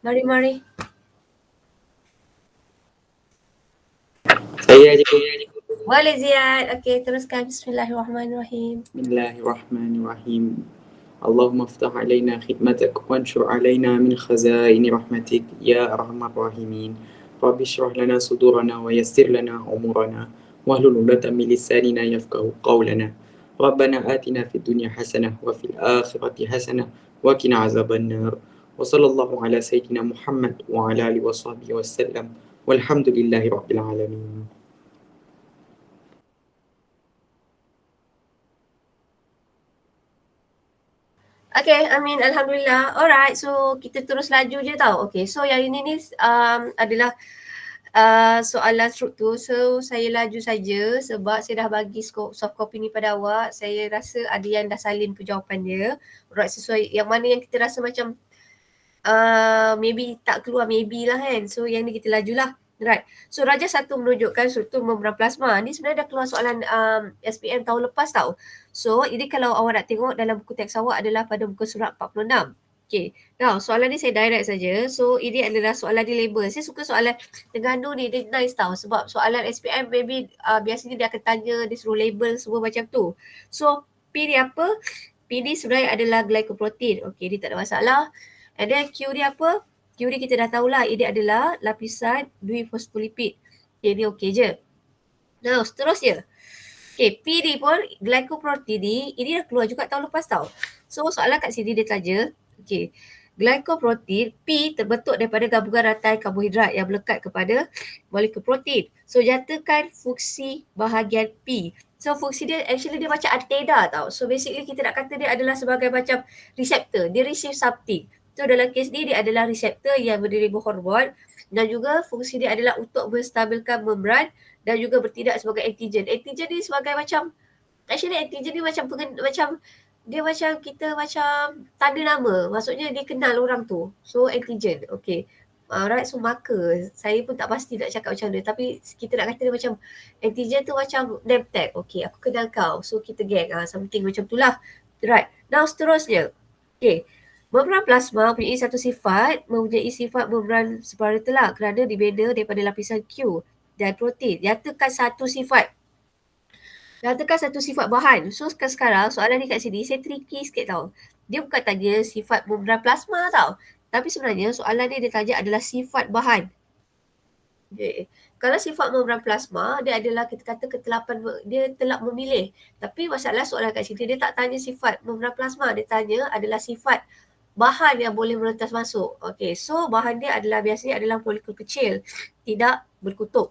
Mari. Saya je. Boleh Ziad. Okey, teruskan. Bismillahirrahmanirrahim. Bismillahirrahmanirrahim. اللهم افتح علينا خدمتك وانشر علينا من خزائن رحمتك يا أرحم الراحمين. رب اشرح لنا صدورنا ويسر لنا أمورنا واحلل عقدة من لساننا يفقه قولنا. ربنا آتنا في الدنيا حسنة وفي الآخرة حسنة وقنا عذاب النار. وصلى الله على سيدنا محمد وعلى آله وصحبه وسلم والحمد لله رب العالمين. Okey, amin. Alhamdulillah. Alright, so kita terus laju je tau. Okey, so yang ini ni adalah soalan struktur. So saya laju saja sebab saya dah bagi soft copy ni pada awak. Saya rasa ada yang dah salin pun jawapan dia. Alright, sesuai yang mana yang kita rasa macam maybe tak keluar, maybe lah kan. So yang ni kita lajulah. Right. So Raja 1 menunjukkan struktur membran plasma. Ni sebenarnya dah keluar soalan SPM tahun lepas tau. So ini kalau awak nak tengok dalam buku teks awak adalah pada muka surat 46. Okay. Now soalan ni saya direct saja. So ini adalah soalan di label. Saya suka soalan Terengganu ni, dia nice tau. Sebab soalan SPM maybe biasanya dia akan tanya, dia suruh label semua macam tu. So P ni apa? P ni sebenarnya adalah glycoprotein. Okay, dia tak ada masalah. And then Q ni apa? Q ni kita dah tahulah, ini adalah lapisan duifosfolipid. Okay, ni okey je. Now, seterusnya. Okay, P ni pun, glycoprotein ni, ini dah keluar juga tahun lepas tau. So, soalan kat sini dia tanya, okay, glycoprotein, P terbentuk daripada gabungan rantai karbohidrat yang melekat kepada molekul protein. So, nyatakan fungsi bahagian P. So, fungsi dia, actually dia macam antena tau. So, basically kita nak kata dia adalah sebagai macam receptor. Dia receive something. So, dalam kes ni dia adalah reseptor yang berdiri berhormon dan juga fungsi dia adalah untuk menstabilkan membran dan juga bertindak sebagai antigen. Antigen ni sebagai macam, actually antigen ni macam dia macam kita macam tanda nama. Maksudnya dia kenal orang tu. So antigen. Okay. Alright, so marker. Saya pun tak pasti nak cakap macam mana. Tapi kita nak kata dia macam antigen tu macam name tag. Okay, aku kenal kau. So kita gang. Something macam tu lah. Right. Now seterusnya. Okay. Membran plasma mempunyai satu sifat, mempunyai sifat membran separatelar kerana dibina daripada lapisan Q dan protein. Nyatakan satu sifat. Nyatakan satu sifat bahan. So sekarang soalan ni kat sini saya tricky sikit tau. Dia bukan tanya sifat membran plasma tau. Tapi sebenarnya soalan ni dia tanya adalah sifat bahan. Okay. Kalau sifat membran plasma, dia adalah kita kata ketelapan, dia telak memilih. Tapi masalah soalan kat sini, dia tak tanya sifat membran plasma. Dia tanya adalah sifat bahan yang boleh merentas masuk. Okay, so bahan dia adalah biasanya adalah molekul kecil, tidak berkutub.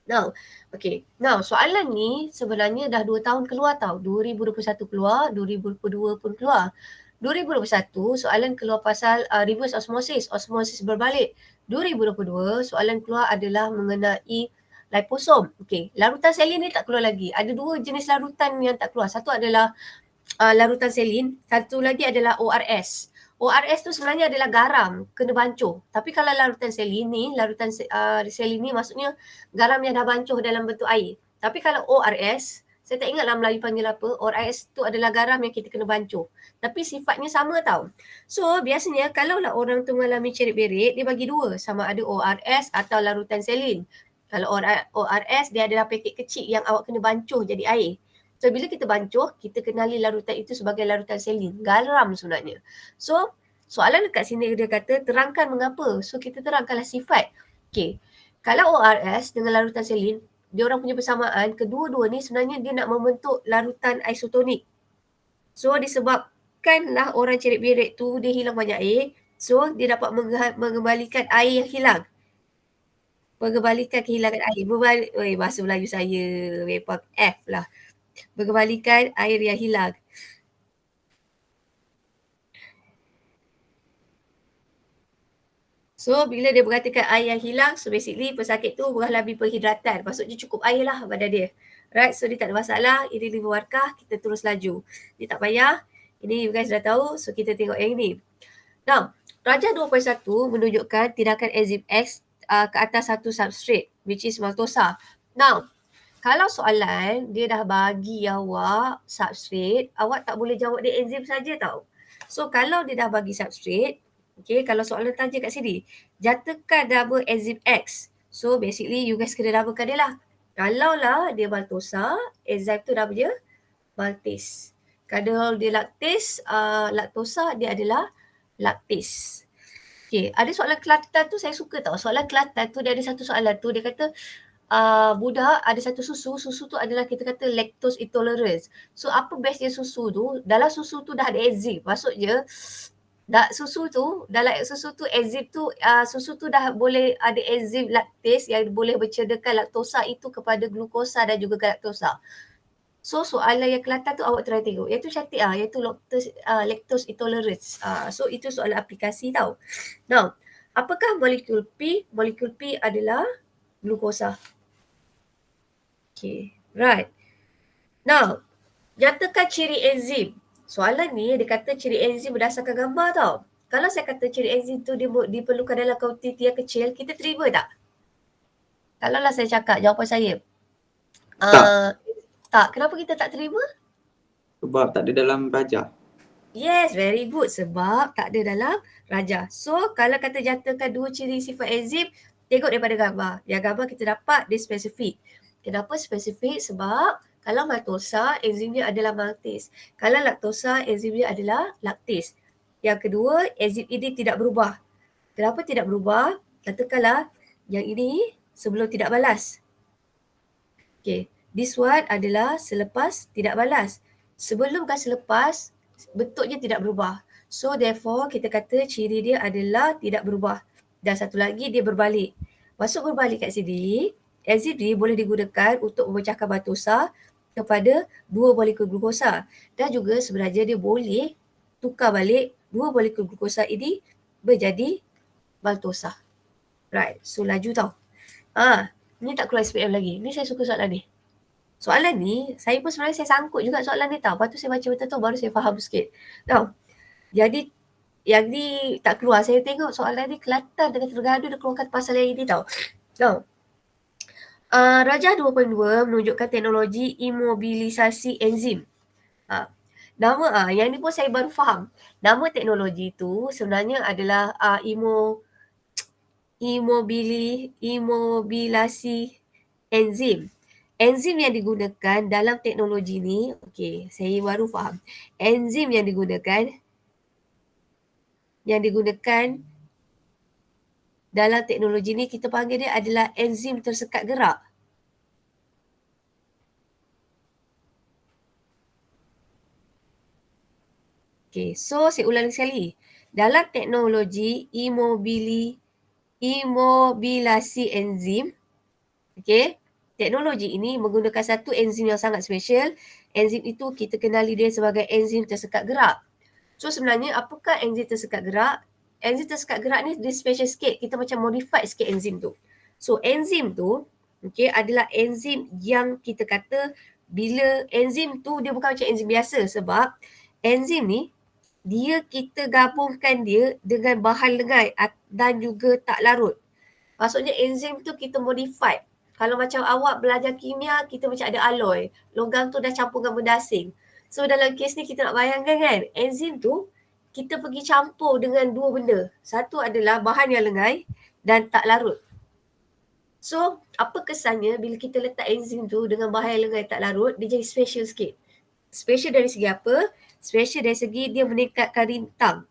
Now, okay. Now, soalan ni sebenarnya dah 2 tahun keluar tau. 2021 keluar, 2022 pun keluar. 2021 soalan keluar pasal reverse osmosis berbalik. 2022 soalan keluar adalah mengenai liposom. Okay, larutan selin ni tak keluar lagi. Ada 2 jenis larutan yang tak keluar. Satu adalah larutan selin, satu lagi adalah ORS. ORS tu sebenarnya adalah garam, kena bancuh. Tapi kalau larutan selin ni, selin ni maksudnya garam yang dah bancuh dalam bentuk air. Tapi kalau ORS, saya tak ingat lah Melayu panggil apa, ORS tu adalah garam yang kita kena bancuh. Tapi sifatnya sama tau. So biasanya kalau lah orang tu mengalami cerit berit, dia bagi 2, sama ada ORS atau larutan selin. Kalau ORS, dia adalah paket kecil yang awak kena bancuh jadi air. So bila kita bancuh, kita kenali larutan itu sebagai larutan selin, garam sebenarnya. So soalan dekat sini dia kata terangkan mengapa. So kita terangkanlah sifat. Okay. Kalau ORS dengan larutan selin, dia orang punya persamaan, kedua-dua ni sebenarnya dia nak membentuk larutan isotonik. So disebabkanlah orang cerit berit tu dia hilang banyak air. So dia dapat mengembalikan air yang hilang. Mengembalikan kehilangan air. Bahasa Melayu saya memang F lah. Mengembalikan air yang hilang. So bila dia mengatakan air yang hilang, so basically pesakit tu mengalami perhidratan. Maksudnya cukup air lah badan dia. Right, so dia tak ada masalah. Ini 5 markah, kita terus laju. Dia tak payah. Ini you guys dah tahu, so kita tengok yang ini. Now, Rajah 2.1 menunjukkan tindakan enzim X ke atas satu substrate, which is maltosa. Now, kalau soalan dia dah bagi awak substrate, awak tak boleh jawab dia enzim saja tau. So kalau dia dah bagi substrate, Okay, kalau soalan tanya kat sini, jatakan nama enzim X. So basically you guys kena namakan dia lah. Kalau lah dia maltosa, enzim tu namanya maltase. Kalau dia laktosa dia adalah lactase. Okay, ada soalan Kelantan tu saya suka tau. Soalan Kelantan tu dia ada satu soalan tu, dia kata budak ada satu susu tu adalah kita kata lactose intolerance. So apa bestnya susu tu? Dalam susu tu dah ada enzim. Maksudnya susu tu enzim tu susu tu dah boleh ada enzim lactase yang boleh mencerdakan laktosa itu kepada glukosa dan juga galaktosa. So soalan yang Kelantan tu awak try tengok. Yang tu cantik iaitu lactose intolerance. So itu soalan aplikasi tau. Now, apakah molekul P? Molekul P adalah glukosa. Okay, right. Now, nyatakan ciri enzim. Soalan ni dia kata ciri enzim berdasarkan gambar tau. Kalau saya kata ciri enzim tu diperlukan dalam kuantiti yang kecil, kita terima tak? Kalau lah saya cakap jawapan saya. Tak. Kenapa kita tak terima? Sebab tak ada dalam raja. Yes, very good. Sebab tak ada dalam raja. So, kalau kata jatakan dua ciri sifat enzim, tengok daripada gambar. Yang gambar kita dapat dia spesifik. Kenapa spesifik? Sebab kalau maltosa, enzimnya adalah maltase. Kalau laktosa, enzimnya adalah lactase. Yang kedua, enzim ini tidak berubah. Kenapa tidak berubah? Katakanlah yang ini sebelum tidak balas. Okay, this one adalah selepas tidak balas. Sebelum dan selepas, bentuknya tidak berubah. So therefore, kita kata ciri dia adalah tidak berubah. Dan satu lagi, dia berbalik. Maksud berbalik kat sini, enzim ni boleh digunakan untuk memecahkan maltosa kepada dua molekul glukosa. Dan juga sebenarnya dia boleh tukar balik dua molekul glukosa ini menjadi maltosa. Right, so laju tau. Ni tak keluar SPM lagi. Ni saya suka soalan ni. Soalan ni, saya pun sebenarnya saya sangkut juga soalan ni tau. Lepas tu saya baca betul-betul baru saya faham sikit. Tau. Jadi, yang ni tak keluar. Saya tengok soalan ni Kelantan dengan Terengganu dia keluarkan pasal yang ini tau. Tau. Rajah 2.2 menunjukkan teknologi imobilisasi enzim. Nama yang ni pun saya baru faham. Nama teknologi tu sebenarnya adalah imobilisasi enzim. Enzim yang digunakan dalam teknologi ni, okey, saya baru faham. Enzim yang digunakan dalam teknologi ni kita panggil dia adalah enzim tersekat gerak. Okey, so saya ulang sekali. Dalam teknologi imobilisasi enzim, okey, teknologi ini menggunakan satu enzim yang sangat special. Enzim itu kita kenali dia sebagai enzim tersekat gerak. So sebenarnya apakah enzim tersekat gerak? Enzim tersekat gerak ni dia special sikit. Kita macam modified sikit enzim tu. So enzim tu adalah enzim yang kita kata bila enzim tu dia bukan macam enzim biasa sebab enzim ni dia kita gabungkan dia dengan bahan lengai dan juga tak larut. Maksudnya enzim tu kita modified. Kalau macam awak belajar kimia, kita macam ada alloy. Logam tu dah campur dengan benda asing. So dalam kes ni kita nak bayangkan kan, enzim tu kita pergi campur dengan dua benda. Satu adalah bahan yang lengai dan tak larut. So apa kesannya bila kita letak enzim tu dengan bahan yang lengai tak larut, dia jadi special sikit. Special dari segi apa? Special dari segi dia meningkatkan rintang.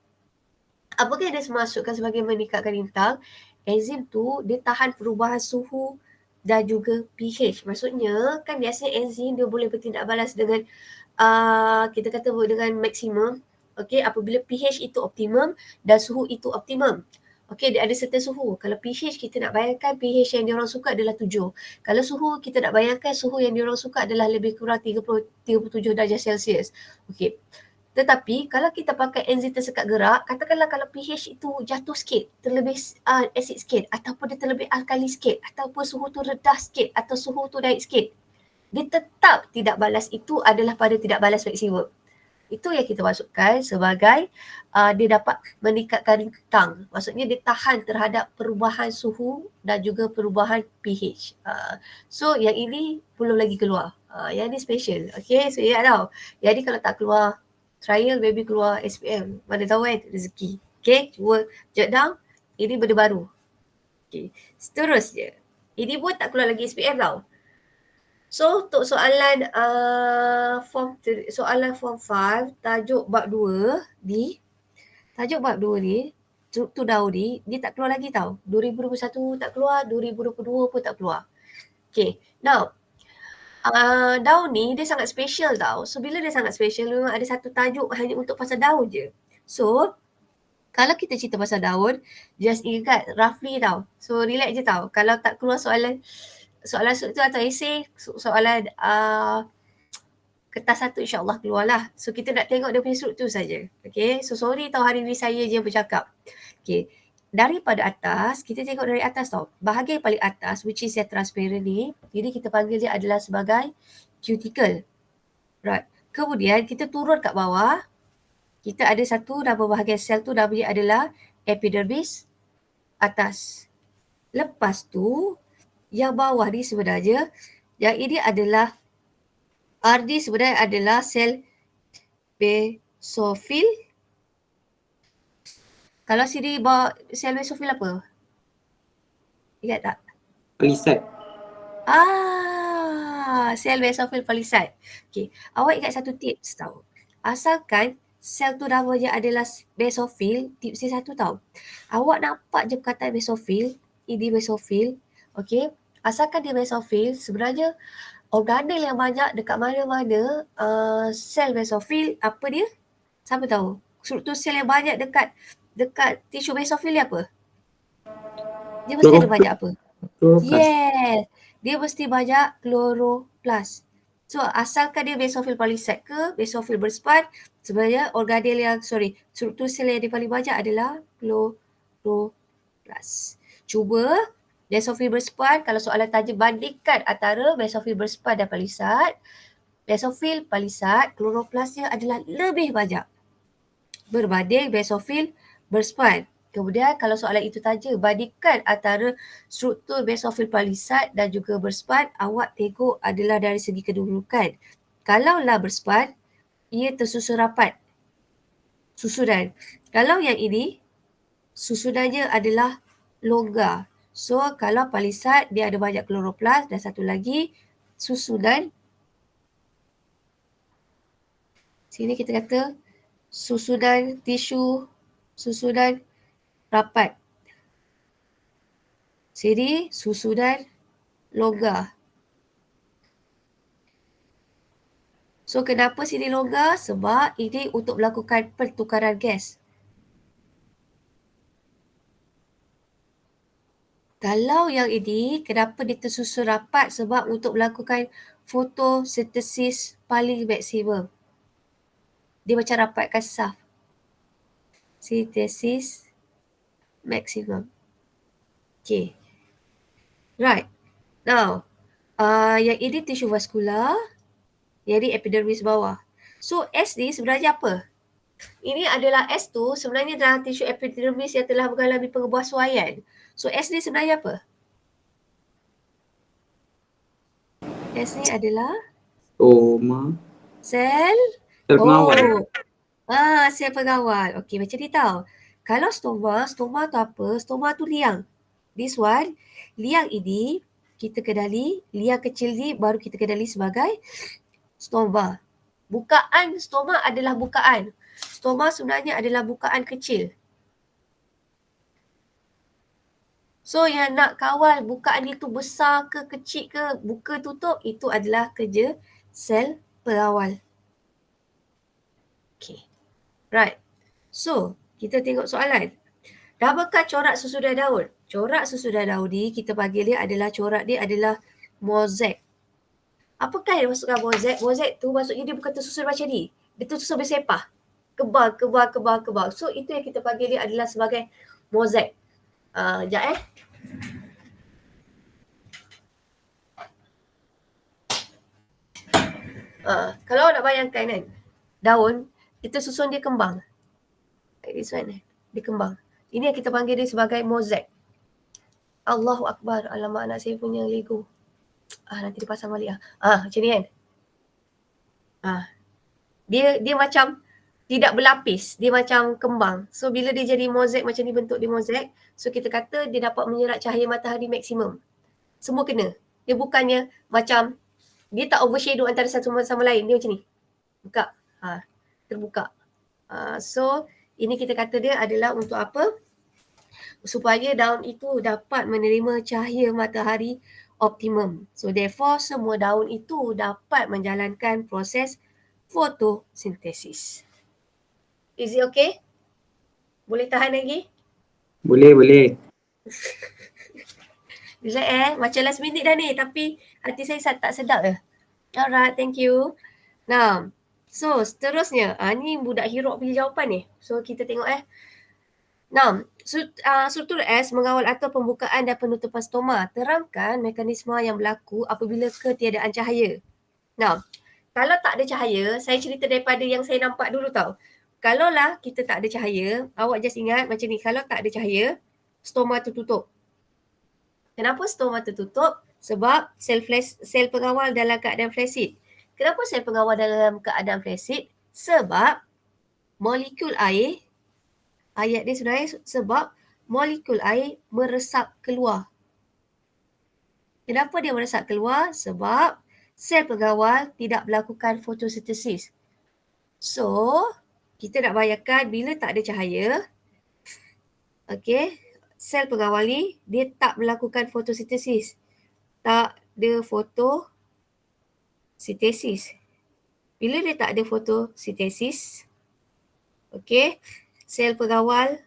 Apakah yang dia masukkan sebagai meningkatkan rintang? Enzim tu dia tahan perubahan suhu dan juga pH. Maksudnya kan biasanya enzim dia boleh bertindak balas dengan kita kata dengan maksimum. Okey, apabila pH itu optimum dan suhu itu optimum. Okey, dia ada certain suhu. Kalau pH kita nak bayangkan pH yang diorang suka adalah 7. Kalau suhu kita nak bayangkan suhu yang diorang suka adalah lebih kurang 37 darjah Celsius. Okey. Tetapi kalau kita pakai enzim tersekat gerak, katakanlah kalau pH itu jatuh sikit, terlebih asid sikit ataupun dia terlebih alkali sikit ataupun suhu tu rendah sikit atau suhu tu naik sikit, dia tetap tidak balas itu adalah pada tidak balas maksimum. Itu yang kita masukkan sebagai dia dapat meningkatkan rintang. Maksudnya dia tahan terhadap perubahan suhu dan juga perubahan pH. So yang ini belum lagi keluar. Yang ini special. Okay, so ingat tau. Jadi kalau tak keluar trial, maybe keluar SPM. Mana tahu kan rezeki. Okay, cuba jot down. Ini benda baru. Okay, seterusnya. Ini pun tak keluar lagi SPM tau. So untuk soalan soalan form 5 tajuk bab 2 ni struktur daun ni dia tak keluar lagi tau. 2021 tak keluar, 2022 pun tak keluar. Okay, now daun ni dia sangat special tau. So bila dia sangat special memang ada satu tajuk hanya untuk pasal daun je. So kalau kita cerita pasal daun, just ingat roughly tau. So relax je tau. Kalau tak keluar soalan struktur atau esei, soalan kertas satu insyaAllah keluar lah. So kita nak tengok dia punya struktur saja. Okay, so sorry tau hari ni saya je bercakap. Okay, daripada atas, kita tengok dari atas tau. Bahagian paling atas which is yang transparent ni, ini kita panggil dia adalah sebagai cuticle. Right. Kemudian kita turun kat bawah, kita ada satu nama bahagian sel tu namanya adalah epidermis atas. Lepas tu, yang bawah ni sebenarnya, yang ini adalah RD sebenarnya adalah sel basofil. Kalau sini bawa sel basofil apa? Ingat tak? Palisade. Sel basofil palisade. Okay, awak ingat satu tips tau. Asalkan sel tu namanya adalah basofil, tips dia satu tau. Awak nampak je perkataan basofil, ini basofil, okay. Asalkan dia basofil, sebenarnya organel yang banyak dekat mana-mana sel basofil, apa dia? Siapa tahu? Struktur sel yang banyak dekat tisu basofil ni apa? Dia mesti ada banyak apa? Chloroplast. Yes. Dia mesti banyak chloroplast. So asalkan dia basofil palisade ke basofil berspan, sebenarnya struktur sel yang dia paling banyak adalah chloroplast. Cuba basofil berspan, kalau soalan tanya bandingkan antara basofil berspan dan palisade, basofil palisade chloroplastnya adalah lebih banyak berbanding basofil berspan. Kemudian kalau soalan itu tanya bandingkan antara struktur basofil palisade dan juga berspan, awak tengok adalah dari segi kedudukan. Kalaulah berspan, ia tersusun rapat susunan. Kalau yang ini, susunannya adalah longgar. So kalau palisade dia ada banyak kloroplast dan satu lagi susunan, sini kita kata susunan tisu, susunan rapat. Sini susunan longgar. So kenapa sini longgar? Sebab ini untuk melakukan pertukaran gas. Kalau yang ini, kenapa dia tersusun rapat? Sebab untuk melakukan fotosintesis paling maksimum. Dia macam rapatkan saf. Sintesis maksimum. Okay. Right. Now, yang ini tisu vaskular, yang ini epidermis bawah. So, S ni sebenarnya apa? Ini adalah S tu sebenarnya dalam tisu epidermis yang telah mengalami pengebuasuaian. So, S ni sebenarnya apa? S ni adalah Stoma. sel Pengawal. Sel pengawal. Okey, macam ni tau. Kalau stoma tu apa? Stoma tu liang. This one, liang ini kita kenali, liang kecil ni baru kita kenali sebagai stoma. Bukaan stoma adalah bukaan. Stoma sebenarnya adalah bukaan kecil. So yang nak kawal bukaan itu besar ke kecil ke, buka tutup, itu adalah kerja sel pengawal. Okay. Right. So, kita tengok soalan. Namakan corak susunan daun. Corak susunan daun ni kita panggil dia adalah mozaik. Apakah yang masukkan mozaik? Mozaik tu maksudnya dia bukan tersusun macam ni. Dia tersusun bersepah. Kebal. So itu yang kita panggil dia adalah sebagai mozaik. Sekejap kalau nak bayangkan kan, daun, kita susun dia kembang. This one, dia kembang. Ini yang kita panggil dia sebagai mozaik. Allahu Akbar. Alamak, anak saya punya Lego. Nanti dia pasang balik. Macam ni kan. Dia macam tidak berlapis, dia macam kembang. So bila dia jadi mozaik macam ni, bentuk dia mozaik, so kita kata dia dapat menyerap cahaya matahari maksimum. Semua kena. Dia bukannya macam, dia tak overshadow antara satu sama lain, dia macam ni. Buka, terbuka. So ini kita kata dia adalah untuk apa? Supaya daun itu dapat menerima cahaya matahari optimum. So therefore semua daun itu dapat menjalankan proses fotosintesis. Is it okay? Boleh tahan lagi? Boleh. Relax macam last minute dah ni, tapi hati saya tak sedap je. Alright, thank you. Now, so seterusnya, ni budak hirok punya jawapan ni. So kita tengok Now, struktur S mengawal atau pembukaan dan penutupan stoma. Terangkan mekanisme yang berlaku apabila ketiadaan cahaya. Now, kalau tak ada cahaya, saya cerita daripada yang saya nampak dulu tau. Kalaulah kita tak ada cahaya, awak just ingat macam ni, kalau tak ada cahaya, stoma tertutup. Kenapa stoma tertutup? Sebab sel pengawal dalam keadaan flasid. Kenapa sel pengawal dalam keadaan flasid? Sebab molekul air, ayat dia sebenarnya sebab molekul air meresap keluar. Kenapa dia meresap keluar? Sebab sel pengawal tidak melakukan fotosintesis. So, kita nak bayangkan bila tak ada cahaya, sel pengawal ni dia tak melakukan fotosintesis. Tak ada fotosintesis. Bila dia tak ada fotosintesis, sel pengawal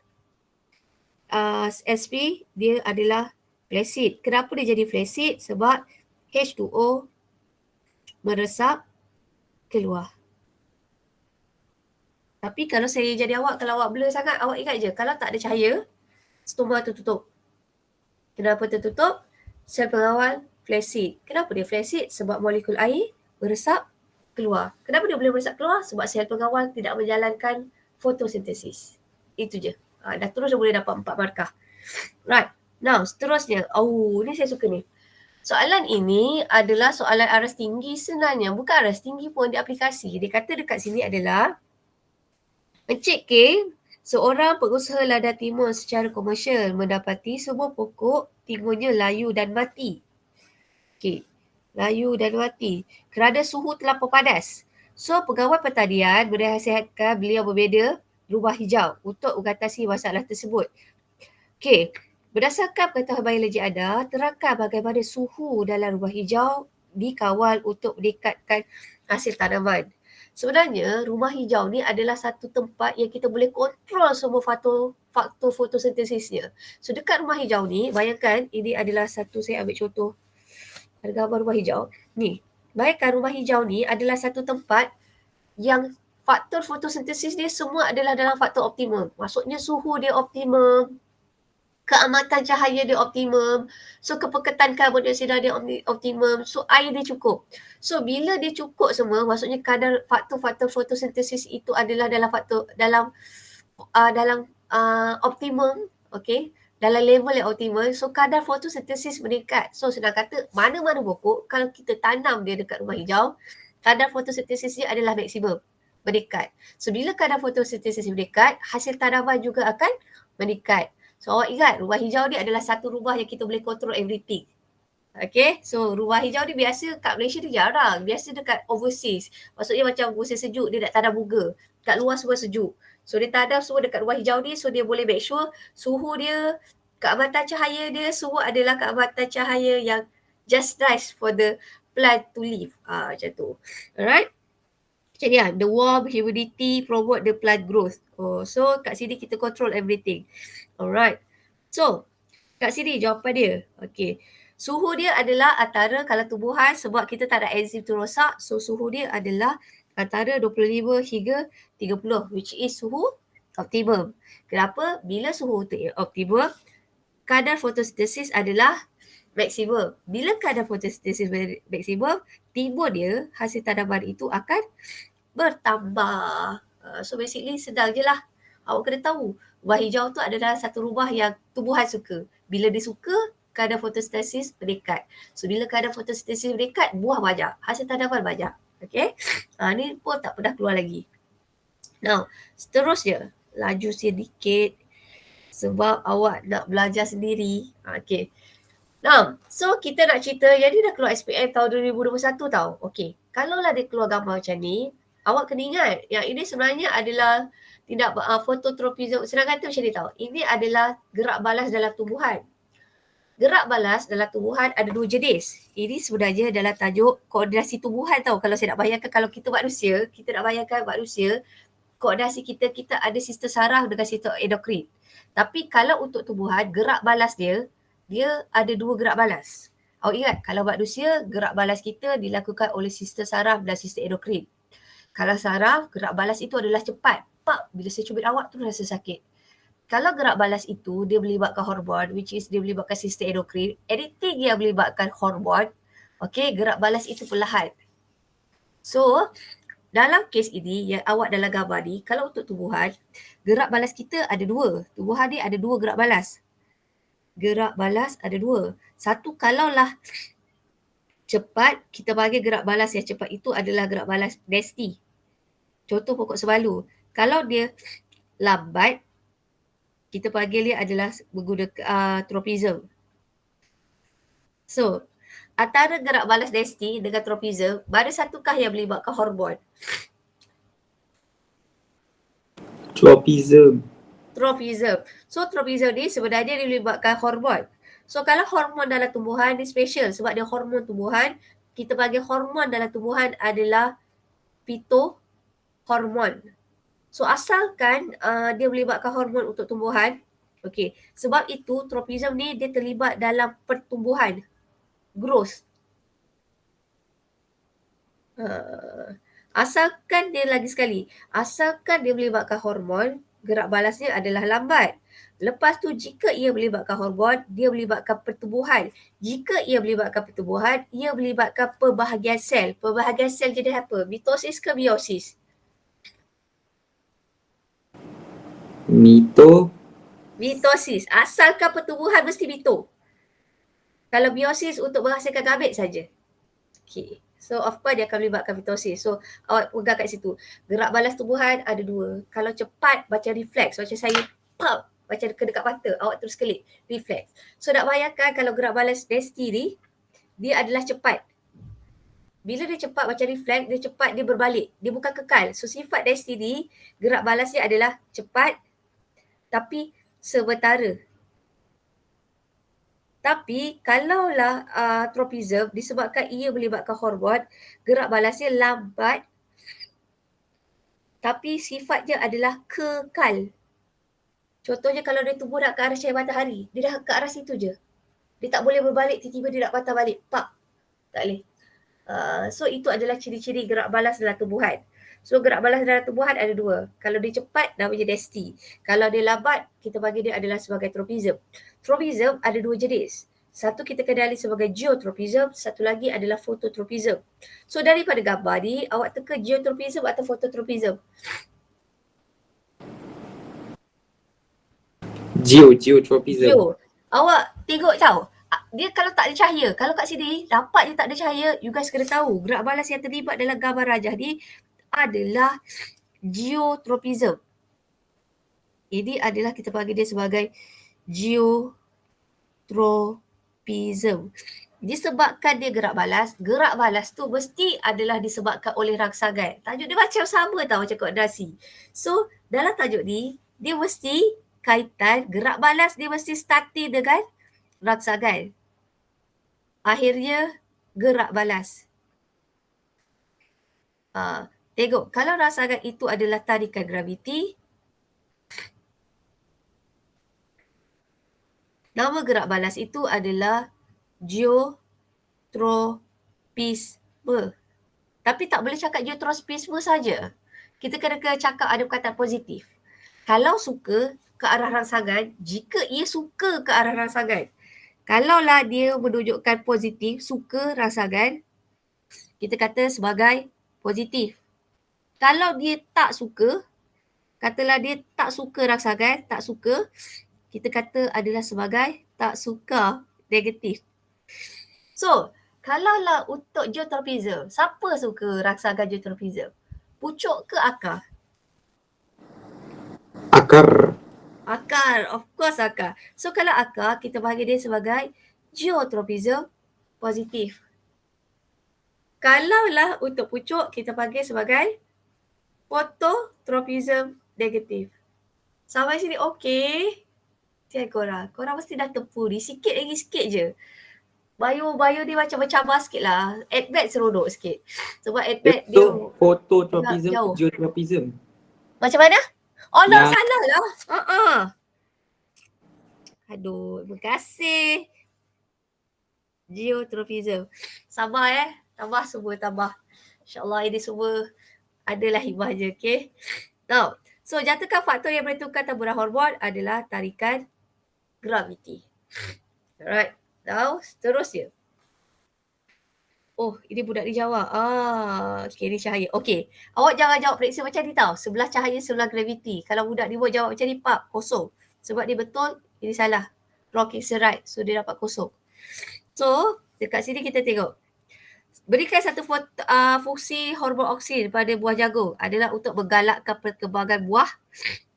SP dia adalah flasid. Kenapa dia jadi flasid? Sebab H2O meresap keluar. Tapi kalau saya jadi awak, kalau awak blur sangat, awak ingat je, kalau tak ada cahaya, stoma tertutup. Kenapa tertutup? Sel pengawal flasid. Kenapa dia flasid? Sebab molekul air meresap keluar. Kenapa dia boleh meresap keluar? Sebab sel pengawal tidak menjalankan fotosintesis. Itu je. Dah terus dia boleh dapat 4 markah. Right. Now, seterusnya. Ni saya suka ni. Soalan ini adalah soalan aras tinggi sebenarnya. Bukan aras tinggi pun, dia aplikasi. Dia kata dekat sini adalah Encik K, seorang pengusaha lada timun secara komersial mendapati sebuah pokok timunnya layu dan mati. Layu dan mati kerana suhu terlampau panas. So, pegawai pertanian menasihatkan beliau berbeza rubah hijau untuk mengatasi masalah tersebut. Berdasarkan pengetahuan biologi anda, terangkan bagaimana suhu dalam rubah hijau dikawal untuk meningkatkan hasil tanaman. Sebenarnya, rumah hijau ni adalah satu tempat yang kita boleh kontrol semua faktor fotosintesisnya. So, dekat rumah hijau ni, bayangkan ini adalah satu, saya ambil contoh. Ada gambar rumah hijau. Ni, bayangkan rumah hijau ni adalah satu tempat yang faktor fotosintesis dia semua adalah dalam faktor optimum. Maksudnya suhu dia optimum, keamatan cahaya dia optimum, so kepekatan karbon dioksida dia optimum, so air dia cukup. So bila dia cukup semua, maksudnya kadar faktor-faktor fotosintesis itu adalah dalam optimum, dalam level yang optimum, so kadar fotosintesis meningkat. So senang kata, mana-mana pokok kalau kita tanam dia dekat rumah hijau, kadar fotosintesis dia adalah maksimum, meningkat. So bila kadar fotosintesis meningkat, hasil tanaman juga akan meningkat. So awak ingat rumah hijau ni adalah satu rumah yang kita boleh control everything. So rumah hijau ni biasa kat Malaysia ni jarang. Biasa dekat overseas. Maksudnya macam musim sejuk dia nak tanam bunga. Kat luar semua sejuk. So dia tanam semua dekat rumah hijau ni, so dia boleh make sure suhu dia, keamatan cahaya dia semua adalah keamatan cahaya yang just nice for the plant to live. Macam tu. Alright. Macam ni the warm humidity promote the plant growth. So kat sini kita control everything. Alright. So, kat sini jawapan dia. Suhu dia adalah antara, kalau tumbuhan, sebab kita tak ada enzim tu rosak, so suhu dia adalah antara 25 hingga 30, which is suhu optimum. Kenapa? Bila suhu optimum, kadar fotosintesis adalah maksimum. Bila kadar fotosintesis maksimum, timbul dia, hasil tanaman itu akan bertambah. So basically sedang je lah. Awak kena tahu, rumah hijau tu adalah satu rumah yang tumbuhan suka. Bila dia suka, kadar fotosintesis meningkat. So bila kadar fotosintesis meningkat, buah banyak, hasil tanaman banyak. Ni pun tak pernah keluar lagi. Now, seterusnya, laju sedikit sebab awak nak belajar sendiri. Okay. Nah, so kita nak cerita yang ni dah keluar SPM tahun 2021 tau. Okay, kalaulah dia keluar gambar macam ni, awak kena ingat yang ini sebenarnya adalah tindak fototropism. Senang kata macam ni tau. Ini adalah gerak balas dalam tumbuhan. Gerak balas dalam tumbuhan ada dua jenis. Ini sebenarnya dalam tajuk koordinasi tumbuhan tau. Kalau saya nak bayangkan, kalau kita manusia, kita nak bayangkan manusia, koordinasi kita ada sistem saraf dengan sistem endokrin. Tapi kalau untuk tumbuhan, gerak balas dia ada dua gerak balas. Awak ingat, kalau manusia, gerak balas kita dilakukan oleh sistem saraf dan sistem endokrin. Kalau saraf, gerak balas itu adalah cepat. Pak, bila saya cubit awak tu rasa sakit. Kalau gerak balas itu, dia melibatkan hormon, which is dia melibatkan sistem endokrin. Anything yang melibatkan hormon, okay, gerak balas itu perlahan. So, dalam kes ini yang awak dalam gambar ni, kalau untuk tumbuhan, gerak balas kita ada dua. Tumbuhan ni ada dua gerak balas. Gerak balas ada dua. Satu, kalaulah cepat, kita bagi gerak balas yang cepat itu adalah gerak balas density. Contoh pokok sebalu. Kalau dia lambat, kita panggil dia adalah menggunakan tropism. So, antara gerak balas density dengan tropism, mana satukah yang melibatkan hormon? Tropism. So, tropism ni sebenarnya dia melibatkan hormon. So, kalau hormon dalam tumbuhan ni special sebab dia hormon tumbuhan, kita panggil hormon dalam tumbuhan adalah phytohormon. So, asalkan dia melibatkan hormon untuk tumbuhan, okay, sebab itu tropism ni dia terlibat dalam pertumbuhan, growth. Asalkan dia lagi sekali, asalkan dia melibatkan hormon, gerak balasnya adalah lambat. Lepas tu jika ia melibatkan hormon, dia melibatkan pertumbuhan. Jika ia melibatkan pertumbuhan, ia melibatkan pembahagian sel. Pembahagian sel jadi apa? Mitosis ke meiosis? Mitosis. Asalkan pertumbuhan mesti mito. Kalau meiosis untuk menghasilkan gamit saja. Okay. So, of course dia akan melibatkan mitosis. So, awak pegang kat situ. Gerak balas tumbuhan ada dua. Kalau cepat, macam refleks. Macam saya, pop, macam dekat mata, awak terus kelip. Refleks. So, nak bayangkan kalau gerak balas density ni, dia adalah cepat. Bila dia cepat macam refleks, dia cepat, dia berbalik. Dia bukan kekal. So, sifat density ni, gerak balasnya adalah cepat, tapi sementara. Tapi kalaulah tropism disebabkan ia melibatkan hormon, gerak balasnya lambat tapi sifatnya adalah kekal. Contohnya kalau dia tumbuh nak ke arah cahaya matahari, dia dah ke arah situ je. Dia tak boleh berbalik, tiba-tiba dia nak patah balik. Pak. Tak boleh. So itu adalah ciri-ciri gerak balas dalam tumbuhan. So gerak balas dalam tumbuhan ada dua. Kalau dia cepat namanya density. Kalau dia lambat, kita bagi dia adalah sebagai tropism. Tropism ada dua jenis. Satu kita kenali sebagai geotropism, satu lagi adalah fototropism. So daripada gambar ni, awak teka geotropism atau fototropism? Geotropism. Awak tengok tau, dia kalau tak ada cahaya, kalau kat sini nampak dia tak ada cahaya, you guys kena tahu gerak balas yang terlibat dalam gambar rajah ni adalah geotropism. Ini adalah kita panggil dia sebagai geotropism. Disebabkan dia gerak balas tu mesti adalah disebabkan oleh rangsangan. Tajuk dia macam sama tau, macam koordinasi. So, dalam tajuk ni, dia mesti kaitan, gerak balas dia mesti starting dengan rangsangan. Akhirnya, gerak balas. Tengok, kalau rangsangan itu adalah tarikan graviti, nama gerak balas itu adalah geotropisme. Tapi tak boleh cakap geotropisme saja. Kita kena cakap ada perkataan positif. Kalau suka ke arah rangsangan, jika ia suka ke arah rangsangan. Kalaulah dia menunjukkan positif, suka rangsangan, kita kata sebagai positif. Kalau dia tak suka, katalah dia tak suka rangsangan, tak suka, kita kata adalah sebagai tak suka, negatif. So, kalaulah untuk geotropism, siapa suka rangsangan geotropism? Pucuk ke akar? Akar. Akar, of course akar. So kalau akar, kita bagi dia sebagai geotropism positif. Kalaulah untuk pucuk, kita panggil sebagai phototropism negatif. Sampai sini okey? Cik korang mesti dah tempu ni. Sikit je. Bio dia macam bercabar sikit lah. Advert seronok sikit. Sebab advert dia Itu phototropism, jauh. geotropism. Macam mana? Oh no, Yang salah lah. Aduh, terima kasih. Geotropism. Sabar Tambah semua, tambah. InsyaAllah ini semua adalah hibah je, okay? Now, so jatuhkan faktor yang menentukan taburan hormon adalah tarikan graviti. Alright. Now, seterusnya. Oh, ini budak ni jawab. Okay, ni cahaya. Okay. Awak jangan jawab prediksi macam ni tau. Sebelah cahaya, sebelah graviti. Kalau budak ni buat jawab macam ni, pak, kosong. Sebab dia betul, ini salah. Wrong cancel right. So, dia dapat kosong. So, dekat sini kita tengok. Berikan satu fungsi hormon oksin pada buah jagung adalah untuk menggalakkan perkembangan buah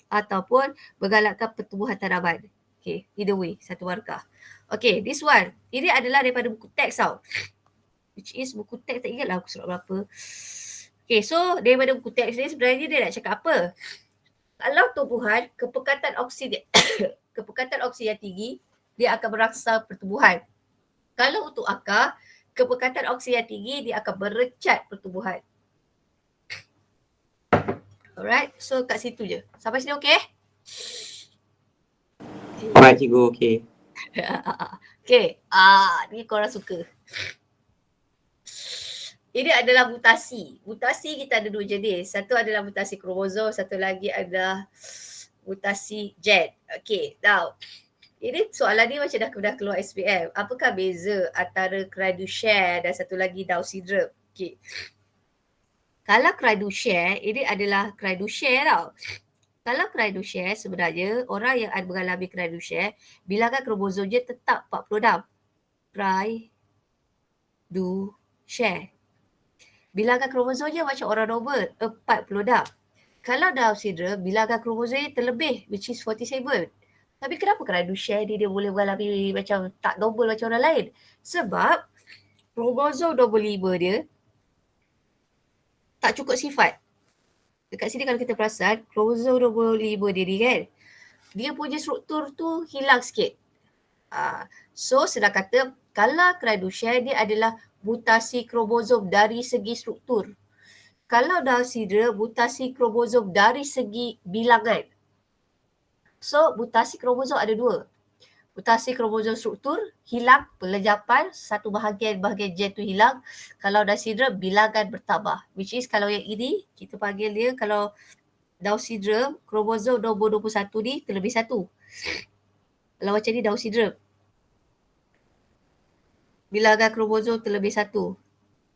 ataupun menggalakkan pertumbuhan tanaman. Okay, either way, satu markah. Okay, this one. Ini adalah daripada buku teks tau. Which is buku teks, tak ingat lah aku surat berapa. Okay, so daripada buku teks ni sebenarnya dia nak cakap apa? Kalau tumbuhan, kepekatan oksin kepekatan oksin yang tinggi, dia akan merangsang pertumbuhan. Kalau untuk akar, kepekatan oksin yang tinggi, dia akan merecat pertumbuhan. Alright, so kat situ je. Sampai sini okey? alright cikgu, okey. Okay, ni korang suka. Ini adalah mutasi. Mutasi kita ada dua jenis. Satu adalah mutasi kromosom, satu lagi adalah mutasi gen. Okay, now. Ini soalan ni macam dah keluar SPM. Apakah beza antara cry do share dan satu lagi Down syndrome? Okay. Kalau cry do share, ini adalah cry do share tau. Kalau cry do share, sebenarnya orang yang mengalami cry do share, bilangan kromosom dia tetap 46. Cry do share. Bilangan kromosomnya macam orang normal, 46. Kalau Down syndrome, bilangan kromosomnya terlebih, which is 47. Tapi kenapa cry do share dia boleh mengalami macam tak normal macam orang lain? Sebab kromosom nombor 5 dia tak cukup sifat. Dekat sini kalau kita perasan, kromosom nombor 5 dia ni kan, dia punya struktur tu hilang sikit. So senang kata, kalau cry do share dia adalah mutasi kromosom dari segi struktur. Kalau Down syndrome, mutasi kromosom dari segi bilangan. So, mutasi kromosom ada dua. Mutasi kromosom struktur, hilang pelejapan, satu bahagian gen tu hilang. Kalau Down syndrome, bilangan bertambah. Which is kalau yang ini, kita panggil dia, kalau Down syndrome, kromosom nombor 21 ni terlebih satu. Kalau macam ni Down syndrome. Bilangan kromosom terlebih satu.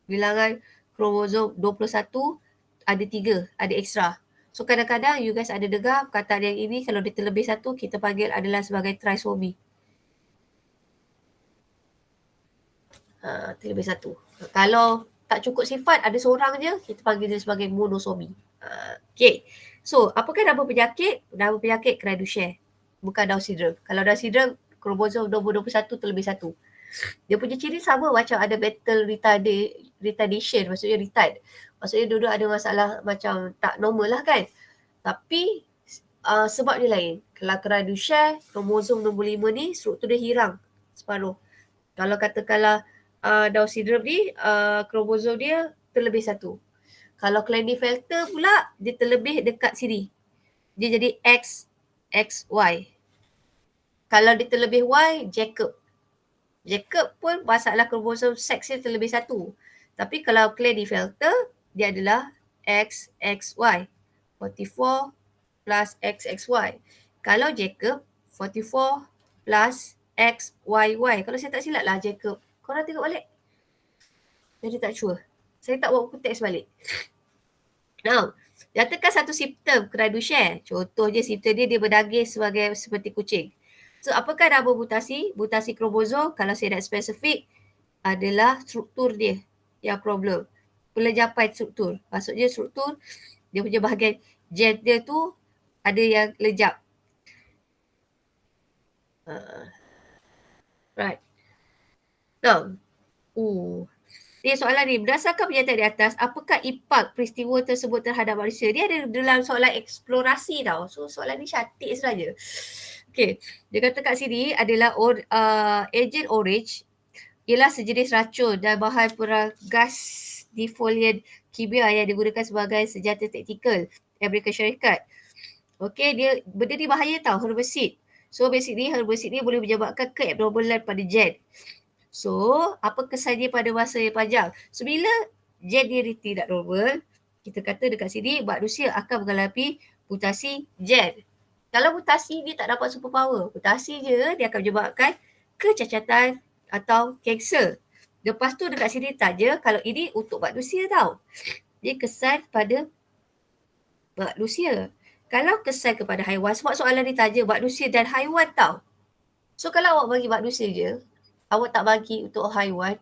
Bilangan kromosom 21 ada 3, ada ekstra. So kadang-kadang you guys ada dengar perkataan yang ini kalau dia terlebih satu kita panggil adalah sebagai trisomi. Terlebih satu. Kalau tak cukup sifat ada seorang je kita panggil dia sebagai monosomi. Okay. So apakah nama penyakit? Nama penyakit cry do share. Bukan Down syndrome. Kalau Down syndrome kromosom nombor 21 terlebih satu. Dia punya ciri sama macam ada mental retardation, maksudnya retard. Maksudnya dua-dua ada masalah macam tak normal lah kan. Tapi sebab dia lain. Kalau cry do share, kromosom nombor 5 ni struktur dia hilang separuh. Kalau katakanlah Down syndrome ni, kromosom dia terlebih satu. Kalau Klinefelter pula, dia terlebih dekat sini. Dia jadi X, Y. Kalau dia terlebih Y, Jacob. Jacob pun masalah kromosom seks dia terlebih satu. Tapi kalau Klinefelter, dia adalah X, Y. 44 plus X, Y. Kalau Jacob, 44 plus X, Y. Kalau saya tak silap lah Jacob. Korang tengok balik. Jadi tak sure. Saya tak buat buku teks balik. Now, nyatakan satu simptom cry do share. Contohnya simptom dia berdaging seperti kucing. So, apakah nama mutasi? Mutasi kromosom, kalau saya nak spesifik, adalah struktur dia yang problem. Pelejapan struktur. Maksudnya struktur, dia punya bahagian gen dia tu ada yang lejap. Right. Now, Dia soalan ni, berdasarkan pernyataan di atas, apakah impak peristiwa tersebut terhadap manusia? Dia ada dalam soalan eksplorasi tau. So soalan ni cantik saja. Okay, dia kata kat sini adalah Agent Orange ialah sejenis racun dan bahan peragas defoliant kimia yang digunakan sebagai senjata taktikal Amerika Syarikat. Okay, benda ni bahaya tau, herbicide. So basically herbicide ni boleh menyebabkan keabnormalan pada gen. So, apa kesannya pada masa yang panjang? So, bila gen dia tidak normal, kita kata dekat sini manusia akan mengalami mutasi gen. Kalau mutasi ni tak dapat superpower, mutasi je dia akan menyebabkan kecacatan atau kanser. Lepas tu dekat sini tanya kalau ini untuk manusia tau. Dia kesan pada manusia. Kalau kesan kepada haiwan, sebab soalan ni tanya manusia dan haiwan tau. So, kalau awak bagi manusia je, awak tak bagi untuk haiwan,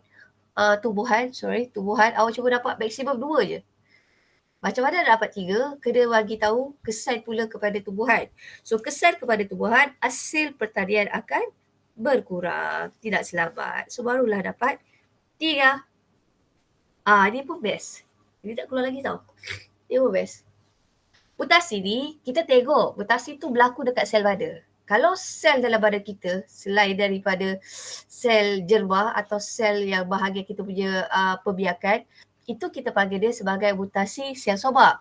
tumbuhan, awak cuma dapat maksimum 2 je. Macam mana nak dapat 3? Kena bagi tahu kesan pula kepada tumbuhan. So kesan kepada tumbuhan, hasil pertanian akan berkurang, tidak selamat. So barulah dapat 3. Ni pun best. Ini tak keluar lagi tau. Ni pun best. Mutasi ni, kita tengok mutasi tu berlaku dekat sel mana. Kalau sel dalam badan kita, selain daripada sel jerma atau sel yang bahagian kita punya pembiakan, itu kita panggil dia sebagai mutasi sel sobak.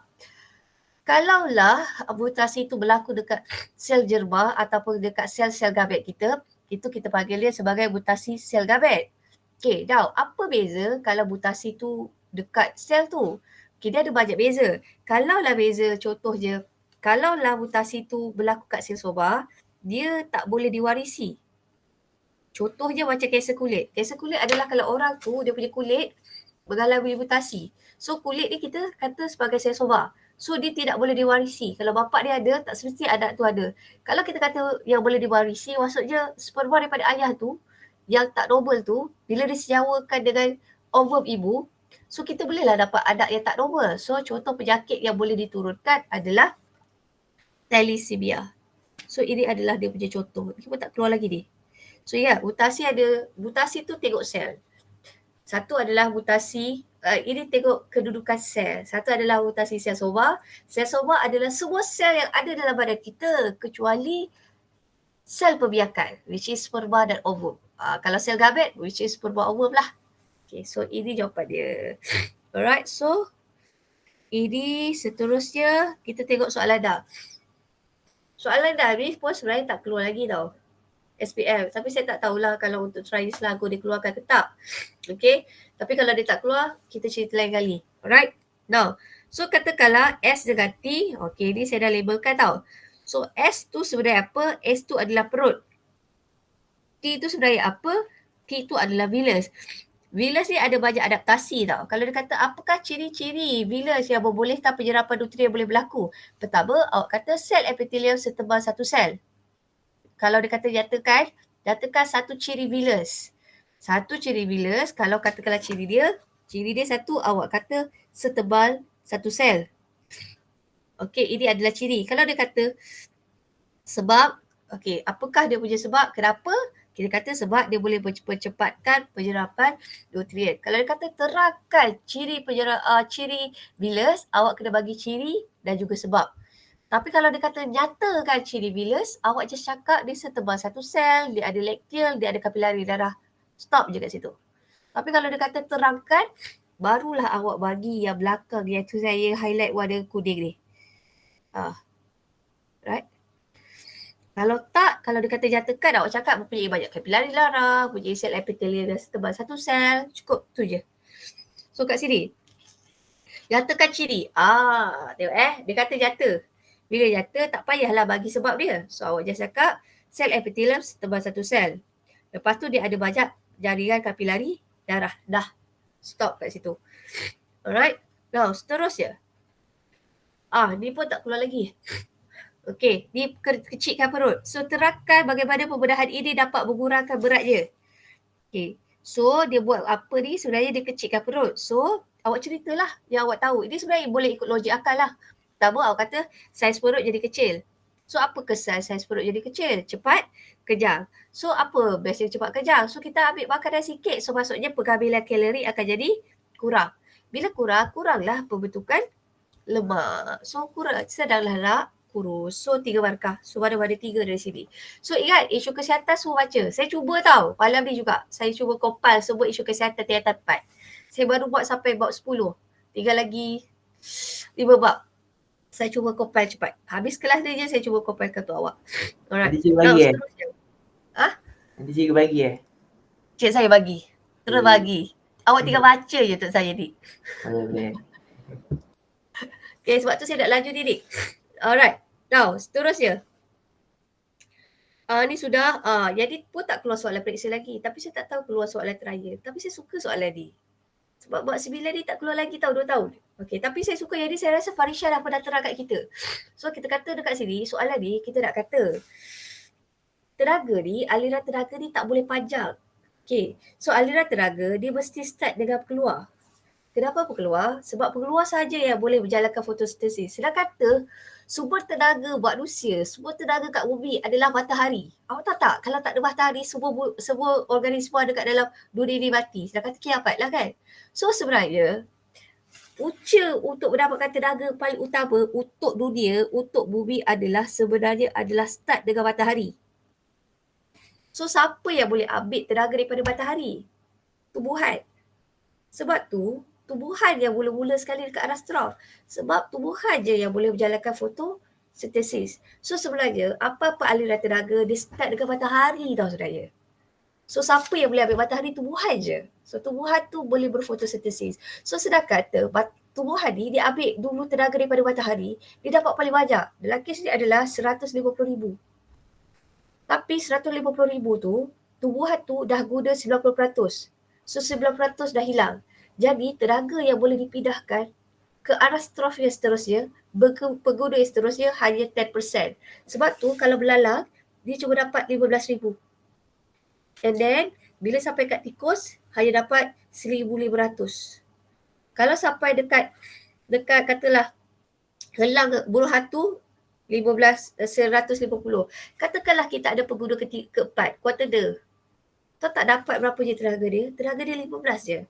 Kalaulah mutasi itu berlaku dekat sel jerma ataupun dekat sel-sel gamet kita, itu kita panggil dia sebagai mutasi sel gamet. Okay, now apa beza kalau mutasi tu dekat sel tu? Okay, dia ada banyak beza. Kalaulah beza, contoh je, kalaulah mutasi tu berlaku kat sel sobak, dia tak boleh diwarisi. Contohnya macam kanser kulit. Kanser kulit adalah kalau orang tu dia punya kulit mengalami mutasi. So kulit ni kita kata sebagai sel sobak. So dia tidak boleh diwarisi. Kalau bapak dia ada, tak semesti anak tu ada. Kalau kita kata yang boleh diwarisi, maksudnya sperma daripada ayah tu, yang tak normal tu, bila disenyawakan dengan ovum ibu, so kita bolehlah dapat anak yang tak normal. So contoh penyakit yang boleh diturunkan adalah thalassemia. So ini adalah dia punya contoh. Kita tak keluar lagi ni. So mutasi tu tengok sel. Satu adalah mutasi, ini tengok kedudukan sel. Satu adalah mutasi sel sobak. Sel sobak adalah semua sel yang ada dalam badan kita kecuali sel pembiakan, which is sperma dan ovum. Kalau sel gamet, which is sperma ovum lah. Okay, so ini jawapan dia. Alright, so ini seterusnya kita tengok soalan dah. Soalan dah habis pun sebenarnya tak keluar lagi tau. SPM. Tapi saya tak tahulah kalau untuk Chinese lagu dia keluarkan ke tak. Okay. Tapi kalau dia tak keluar, kita cerita lain kali. Alright. Now, so katakanlah S dengan T. Okay, ni saya dah labelkan tau. So S tu sebenarnya apa? S tu adalah perut. T tu sebenarnya apa? T tu adalah villus. Villus ni ada banyak adaptasi tau. Kalau dia kata apakah ciri-ciri villus yang membolehkan penyerapan nutrien boleh berlaku? Pertama, awak kata sel epithelium setebal satu sel. Kalau dia kata nyatakan satu ciri villus. Satu ciri villus, kalau katakanlah ciri dia satu, awak kata setebal satu sel. Okey, ini adalah ciri. Kalau dia kata sebab, okey, apakah dia punya sebab? Kenapa? Kita kata sebab dia boleh percepatkan penyerapan nutrien. Kalau dia kata terangkan ciri villus, awak kena bagi ciri dan juga sebab. Tapi kalau dia kata nyatakan ciri villus, awak just cakap dia setebal satu sel, dia ada lakteal, dia ada kapilari darah. Stop je kat situ. Tapi kalau dia kata terangkan, barulah awak bagi yang belakang yang tu saya highlight warna kuning ni. Right? Kalau dia kata nyatakan, awak cakap mempunyai banyak kapilari darah, mempunyai sel epithelium dan setebal satu sel. Cukup tu je. So kat sini, nyatakan ciri. Tengok dia kata nyata. Bila nyata, tak payahlah bagi sebab dia. So, awak just cakap sel epithelium setebal satu sel. Lepas tu dia ada banyak jaringan kapilari darah. Dah. Stop kat situ. Alright. Now, seterusnya. Ni pun tak keluar lagi. Okey, ni kecilkan perut. So, terangkan bagaimana pembedahan ini dapat mengurangkan beratnya. Okey. So, dia buat apa ni? Sebenarnya dia kecilkan perut. So, awak ceritalah yang awak tahu. Ini sebenarnya boleh ikut logik akal lah. Pertama awak kata saiz perut jadi kecil. So apa kesan saiz perut jadi kecil? Cepat, kejang. So apa best yang cepat kejang? So kita ambil makanan sikit. So maksudnya pengambilan kalori akan jadi kurang. Bila kurang, kuranglah pembentukan lemak. So kurang, sedanglah nak kurus. So 3 markah. So mana-mana 3 dari sini. So ingat isu kesihatan semua baca. Saya cuba tau malam ni juga. Saya cuba compile semua isu kesihatan tingkatan 4. Saya baru buat sampai bab 10. Tinggal lagi 5 bab. Saya cuba compile cepat. Habis kelas ni je saya cuba compile untuk awak. Alright. Nanti cikgu bagi seterusnya. Nanti cikgu bagi Cik saya bagi. Terus bagi. Awak tinggal baca je untuk saya ni. Boleh. Okay, sebab tu saya nak laju ni. Alright. Now, seterusnya. Ni sudah, jadi pun tak keluar soalan periksa lagi. Tapi saya tak tahu keluar soalan terakhir. Tapi saya suka soalan ni. Sebab bab 9 ni tak keluar lagi tahu 2 tahun. Okay, tapi saya suka jadi saya rasa Farisha dah pernah terang kat kita. So kita kata dekat sini, soalan ni kita nak kata tenaga ni, aliran tenaga ni tak boleh panjang. Okay, so aliran tenaga dia mesti start dengan keluar. Kenapa keluar? Sebab pengeluar saja yang boleh menjalankan fotosintesis. Sedang kata sumber tenaga manusia, sumber tenaga kat bumi adalah matahari. Awak tahu tak? Kalau tak ada matahari, semua organisma dekat dalam dunia ni mati. Sedang kata kiamat lah kan? So sebenarnya, punca untuk mendapatkan tenaga paling utama untuk dunia, untuk bumi adalah sebenarnya adalah start dengan matahari. So siapa yang boleh ambil tenaga daripada matahari? Tumbuhan. Sebab tu, tumbuhan yang mula-mula sekali dekat astraf. Sebab tumbuhan je yang boleh menjalankan fotosintesis. So sebenarnya, apa-apa aliran tenaga dia start dengan matahari tau sebenarnya. So siapa yang boleh ambil matahari? Tumbuhan je. So tumbuhan tu boleh berfotosintesis. So sedang kata tumbuhan ni dia ambil dulu tenaga daripada matahari, dia dapat paling banyak. Dalam kes ni adalah 150,000. Tapi 150,000 tu, tumbuhan tu dah guna 90%. So 90% dah hilang. Jadi tenaga yang boleh dipindahkan ke arah strof yang seterusnya, pengguna yang seterusnya hanya 10%. Sebab tu kalau belalang, dia cuma dapat 15,000. And then, bila sampai kat tikus, hanya dapat 1,500. Kalau sampai dekat katalah, helang buluh hatu, 150. Katakanlah kita ada pengguna keempat, quarter dia. Tahu tak dapat berapa je tenaga dia? Tenaga dia 15 je.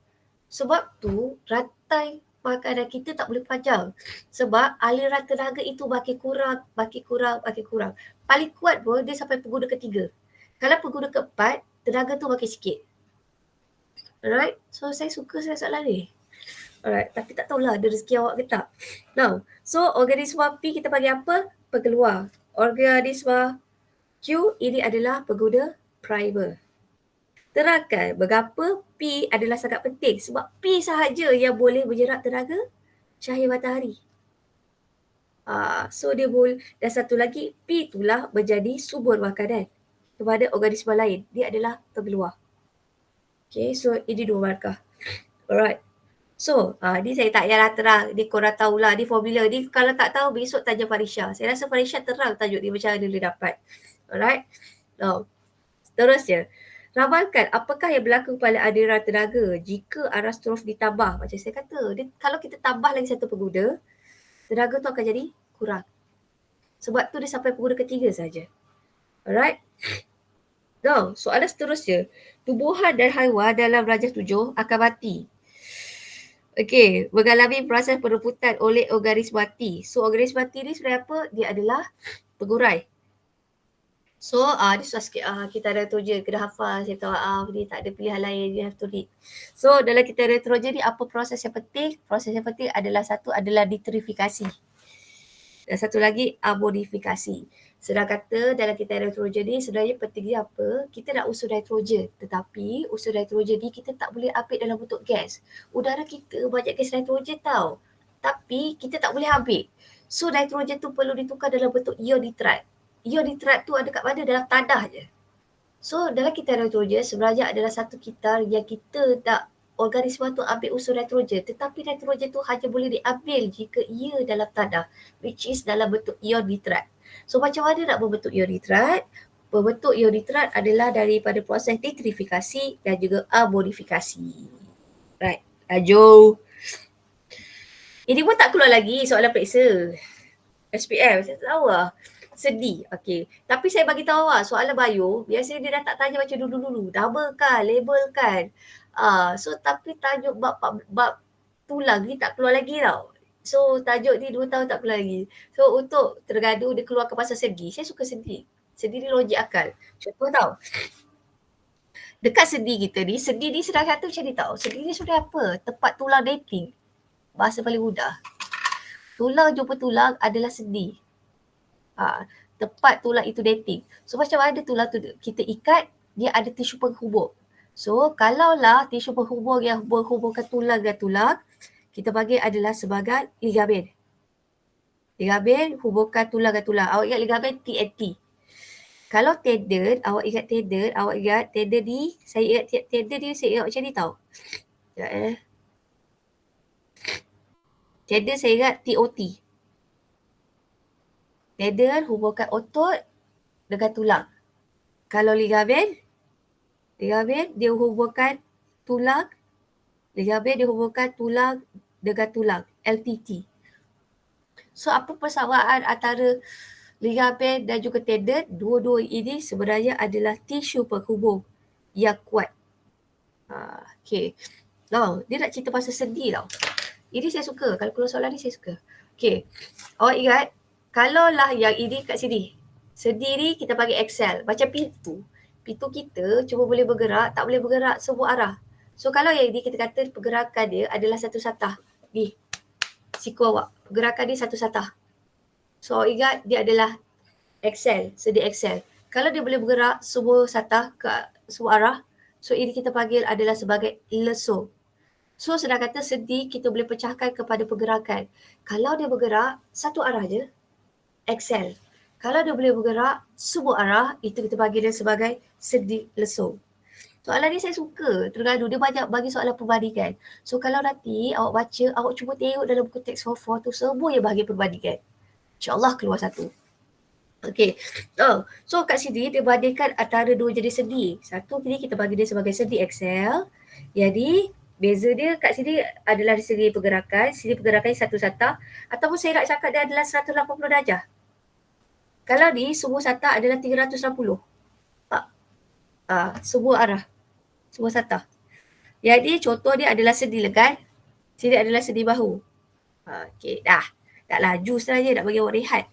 Sebab tu, rantai makanan kita tak boleh panjang. Sebab aliran tenaga itu makin kurang. Paling kuat pun dia sampai pengguna ketiga. Kalau pengguna keempat, tenaga tu makin sikit. Alright, so saya suka soalan ni. Alright, tapi tak tahulah ada rezeki awak ke tak. Now, so organisma P kita panggil apa? Pengeluar. Organisma Q ini adalah pengguna primer. Terangkan mengapa P adalah sangat penting. Sebab P sahaja yang boleh menyerap tenaga cahaya matahari. So dia boleh, dan satu lagi P itulah menjadi sumber makanan kepada organisma lain. Dia adalah pengeluar. Okay, so ini 2 markah. Alright. So, ni saya tak payahlah terang. Ni korang tahulah. Ni formula. Ni kalau tak tahu, besok tanya Farisha. Saya rasa Farisha terang tajuk ni macam mana dia dapat. Alright. Now, seterusnya. Ramalkan apakah yang berlaku pada aliran tenaga jika arah strof ditambah. Macam saya kata, kalau kita tambah lagi satu pengguna, tenaga tu akan jadi kurang. Sebab tu dia sampai pengguna ketiga saja. Alright. Now, soalan seterusnya. Tumbuhan dan haiwan dalam rajah 7 akan mati. Okey, mengalami proses perebutan oleh organisma T. So, organisma T ni sebenarnya apa? Dia adalah pengurai. So, ni susah sikit. Kita ada nitrogen, kena hafal. Saya tahu ni tak ada pilihan lain. You have to read. So, dalam kita nitrogen ni, apa proses yang penting? Proses yang penting adalah satu adalah nitrifikasi. Dan satu lagi, amonifikasi. Sedang kata dalam kita nitrogen ni sebenarnya pentingnya apa? Kita nak unsur nitrogen. Tetapi unsur nitrogen ni kita tak boleh ambil dalam bentuk gas. Udara kita banyak gas nitrogen tau. Tapi kita tak boleh ambil. So nitrogen tu perlu ditukar dalam bentuk ion nitrat. Ion nitrat tu ada kat mana? Dalam tanah je. So dalam kita nitrogen sebenarnya adalah satu kitar yang kita tak organisma tu ambil unsur nitrogen. Tetapi nitrogen tu hanya boleh diambil jika ia dalam tanah. Which is dalam bentuk ion nitrat. So macam mana nak membentuk ion nitrat? Membentuk ion nitrat adalah daripada proses nitrifikasi dan juga amonifikasi. Right, laju. Ini pun tak keluar lagi soalan periksa. SPM, saya tak tahu lah. Sedih. Okey. Tapi saya bagi tahu lah, soalan bio, biasanya dia dah tak tanya macam dulu-dulu. Double kan, label kan. So tapi tajuk bab tulang ni tak keluar lagi tau. So tajuk ni 2 tahun tak keluar lagi. So untuk tergaduh dia keluarkan pasal sedih. Saya suka sedih. Sedih ni logik akal. Contoh tau. Dekat sedih ni sedang kata macam ni tau. Sedih ni sudah apa? Tempat tulang dating. Bahasa paling mudah. Tulang jumpa tulang adalah sedih. Tempat tulang itu dating. So macam mana tulang tu kita ikat, dia ada tisu penghubung. So kalaulah tisu penghubung yang menghubungkan tulang dengan tulang, kita panggil adalah sebagai ligamen. Ligamen hubungkan tulang dengan tulang. Awak ingat ligamen TNT. Kalau tendon, awak ingat tendon ni, saya ingat tendon ni, saya ingat macam ni tau. Sekejap Tendon saya ingat TOT. Tendon hubungkan otot dengan tulang. Kalau ligamen dia hubungkan tulang. Ligamen dia hubungkan tulang dengan tulang. LTT. So apa persamaan antara ligamen dan juga tendon? Dua-dua ini sebenarnya adalah tisu penghubung yang kuat. Okay. Now, dia nak cerita pasal sendi tau. Ini saya suka. Kalau keluar soalan ni saya suka. Okay. Awak ingat, kalaulah yang ini kat sini. Sendi ni kita panggil Excel. Macam pintu. Pintu kita cuma boleh bergerak, tak boleh bergerak semua arah. So kalau yang ini kita kata pergerakan dia adalah satu satah. Ni. Siku awak. Pergerakan dia satu satah. So awak ingat dia adalah Excel. Sendi Excel. Kalau dia boleh bergerak semua satah ke semua arah. So ini kita panggil adalah sebagai lesung. So sedang kata sendi kita boleh pecahkan kepada pergerakan. Kalau dia bergerak satu arah je, Excel. Kalau dia boleh bergerak semua arah, itu kita panggil dia sebagai sendi lesung. Soalan ni saya suka, tergaduh. Dia banyak bagi soalan perbandingan. So kalau nanti awak baca, awak cuba tengok dalam buku teks form tu semua yang bagi perbandingan. InsyaAllah keluar satu. Okay. So kat sini dia bandingkan antara dua jenis sendi. Satu ni kita bagi dia sebagai sendi Excel. Jadi beza dia kat sini adalah dari segi pergerakan. Sini pergerakan satu satah. Ataupun saya nak cakap dia adalah 180 darjah. Kalau ni semua satah adalah 360. Tak. Semua arah. Semua satah. Jadi contoh dia adalah sendi lengan. Sini adalah sendi bahu. Okay, dah. Tak laju saja nak bagi awak rehat.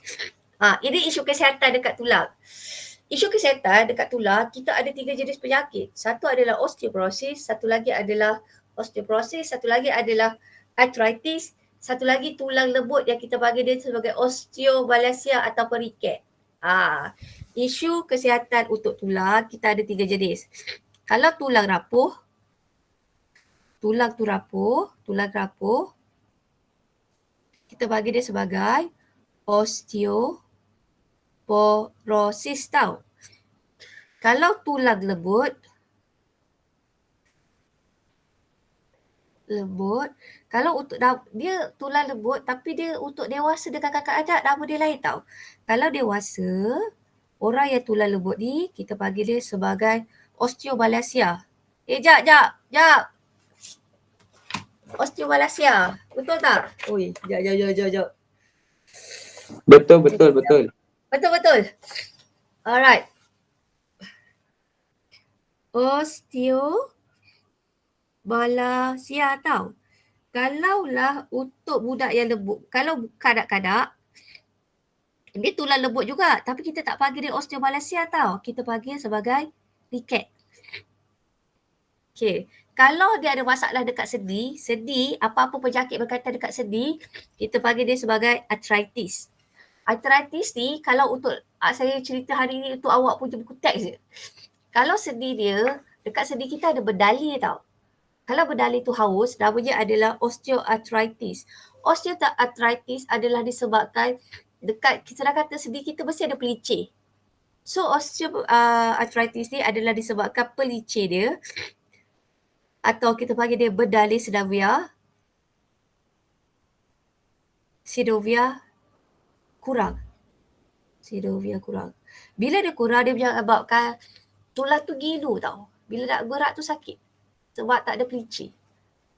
Ini isu kesihatan dekat tulang. Isu kesihatan dekat tulang, kita ada 3 jenis penyakit. Satu adalah osteoporosis, satu lagi adalah arthritis, satu lagi tulang lembut yang kita bagi dia sebagai osteomalacia atau riket. Isu kesihatan untuk tulang, kita ada 3 jenis. Kalau tulang rapuh, kita bagi dia sebagai osteoporosis tau. Kalau tulang lembut, kalau untuk dia tulang lembut tapi dia untuk dewasa dengan kakak-anak nama dia lain tau. Kalau dewasa, orang yang tulang lembut ni kita panggil dia sebagai osteomalacia. Jap. Osteomalacia. Betul tak? Oi, jap. Betul. Alright. Osteomalacia tau. Kalaulah untuk budak yang lembut, kalau kanak-kanak, dia tulang lembut juga. Tapi kita tak panggil dia osteomalacia tau. Kita panggil sebagai riket. Okay. Kalau dia ada masalah dekat sendi, apa-apa penyakit berkaitan dekat sendi, kita panggil dia sebagai arthritis. Arthritis ni kalau untuk saya cerita hari ni untuk awak punya buku teks je. Kalau sendi dia, dekat sendi kita ada berdali tau. Kalau berdali tu haus, namanya adalah osteoarthritis. Osteoarthritis adalah disebabkan dekat kita dah kata sendi kita mesti ada pelicin. So osteoarthritis ni adalah disebabkan pelicin dia atau kita panggil dia berdali synovial kurang. Bila dia kurang, dia menyebabkan tulang tu gilu tau. Bila nak gerak tu sakit. Sebab tak ada pelicin.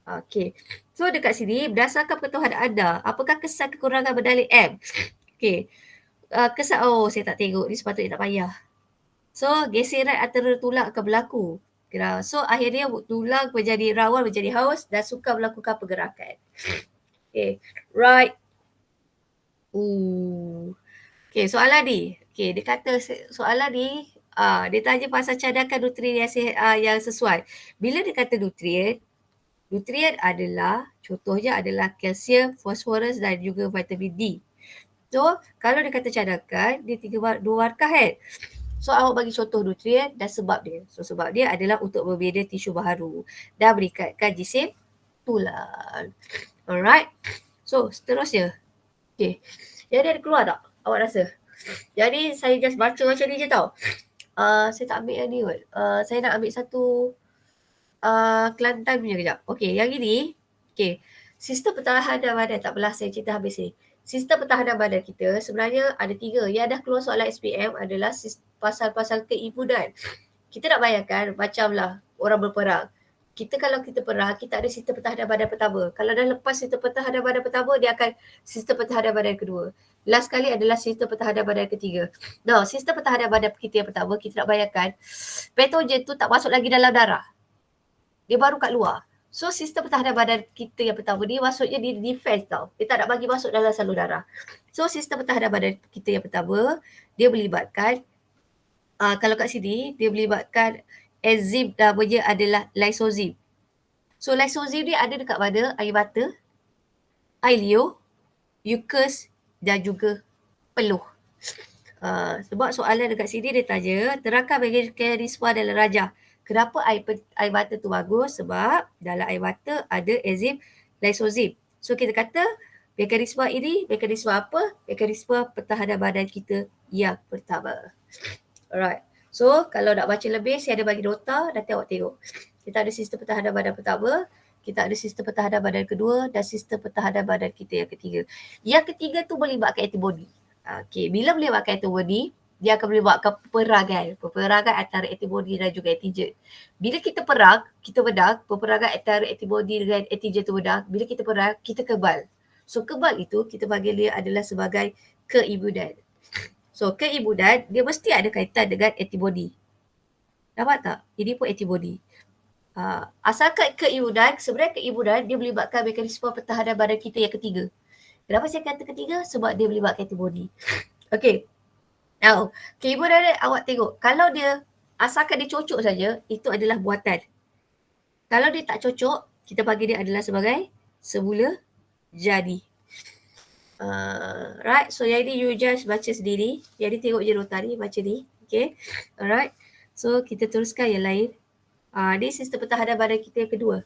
Okay. So dekat sini, berdasarkan pengetahuan anda, apakah kesan kekurangan berdali M? Okay. Saya tak tengok. Ni sepatutnya tak payah. So, geseran antara tulang akan berlaku. So, akhirnya tulang menjadi rawan, menjadi haus dan sukar melakukan pergerakan. Okay. Right. Okay, soalan ni. Okay, dia kata soalan ni, dia tanya pasal cadangan nutrien yang sesuai. Bila dia kata nutrien adalah, contohnya adalah kalsium, fosforus dan juga vitamin D. So, kalau dia kata cadangkan, dia dua markah kan? So, awak bagi contoh nutrien dan sebab dia. So, sebab dia adalah untuk membina tisu baharu dan meningkatkan jisim tulang. Alright. So, seterusnya. Okay. Jadi ada keluar tak? Awak rasa? Jadi, saya just baca macam ni je tau. Saya tak ambil yang ni kot. Saya nak ambil satu Kelantan punya kejap. Okay, yang ini. Okay. Sistem pertahanan badan. Tak apalah, saya cerita habis ni. Sistem pertahanan badan kita sebenarnya ada 3. Yang dah keluar soalan SPM adalah pasal-pasal keimunan. Kita nak bayangkan macamlah orang berperang. Kalau kita perang, kita ada sistem pertahanan badan pertama. Kalau dah lepas sistem pertahanan badan pertama, dia akan sistem pertahanan badan kedua. Last kali adalah sistem pertahanan badan ketiga. Now, sistem pertahanan badan kita yang pertama, kita nak bayangkan patogen tu tak masuk lagi dalam darah. Dia baru kat luar. So, sistem pertahanan badan kita yang pertama ni maksudnya dia defense tau. Dia tak nak bagi masuk dalam salur darah. So, sistem pertahanan badan kita yang pertama, dia melibatkan, kalau kat sini, dia melibatkan enzim namanya adalah lysosome. So, lysosome ni ada dekat mana? Air mata, air liur, mucus dan juga peluh. Sebab soalan dekat sini dia tanya, terangkan mekanisme dalam rajah. Kenapa air mata tu bagus? Sebab dalam air mata ada enzim lysosome. So, kita kata mekanisme ini, mekanisme apa? Mekanisme pertahanan badan kita yang pertama. Alright. So, kalau nak baca lebih, saya ada bagi nota, nanti awak tengok. Kita ada sistem pertahanan badan pertama, kita ada sistem pertahanan badan kedua dan sistem pertahanan badan kita yang ketiga. Yang ketiga tu melibatkan antibody. Okay, bila melibatkan antibody, dia akan melibatkan peperangan antara antibody dan juga antigen. Bila kita perang, kita menang, peperangan antara antibody dengan antigen tu menang. Bila kita perang, kita kebal. So, kebal itu kita panggil dia adalah sebagai keimunan. So, keimunan dia mesti ada kaitan dengan antibody. Nampak tak? Ini pun antibody. Asalkan keimunan, sebenarnya keimunan dia melibatkan mekanisme pertahanan badan kita yang ketiga. Kenapa saya kata ketiga? Sebab dia melibatkan antibody. Okay. Now, keimunan awak tengok. Kalau dia, asalkan dia cocok saja, itu adalah buatan. Kalau dia tak cocok, kita panggil dia adalah sebagai semula jadi. Right, so yang ni you just baca sendiri. Yang ni tengok je nota ni, baca ni. Okay, alright. So kita teruskan yang lain. Ni sistem pertahanan badan kita yang kedua.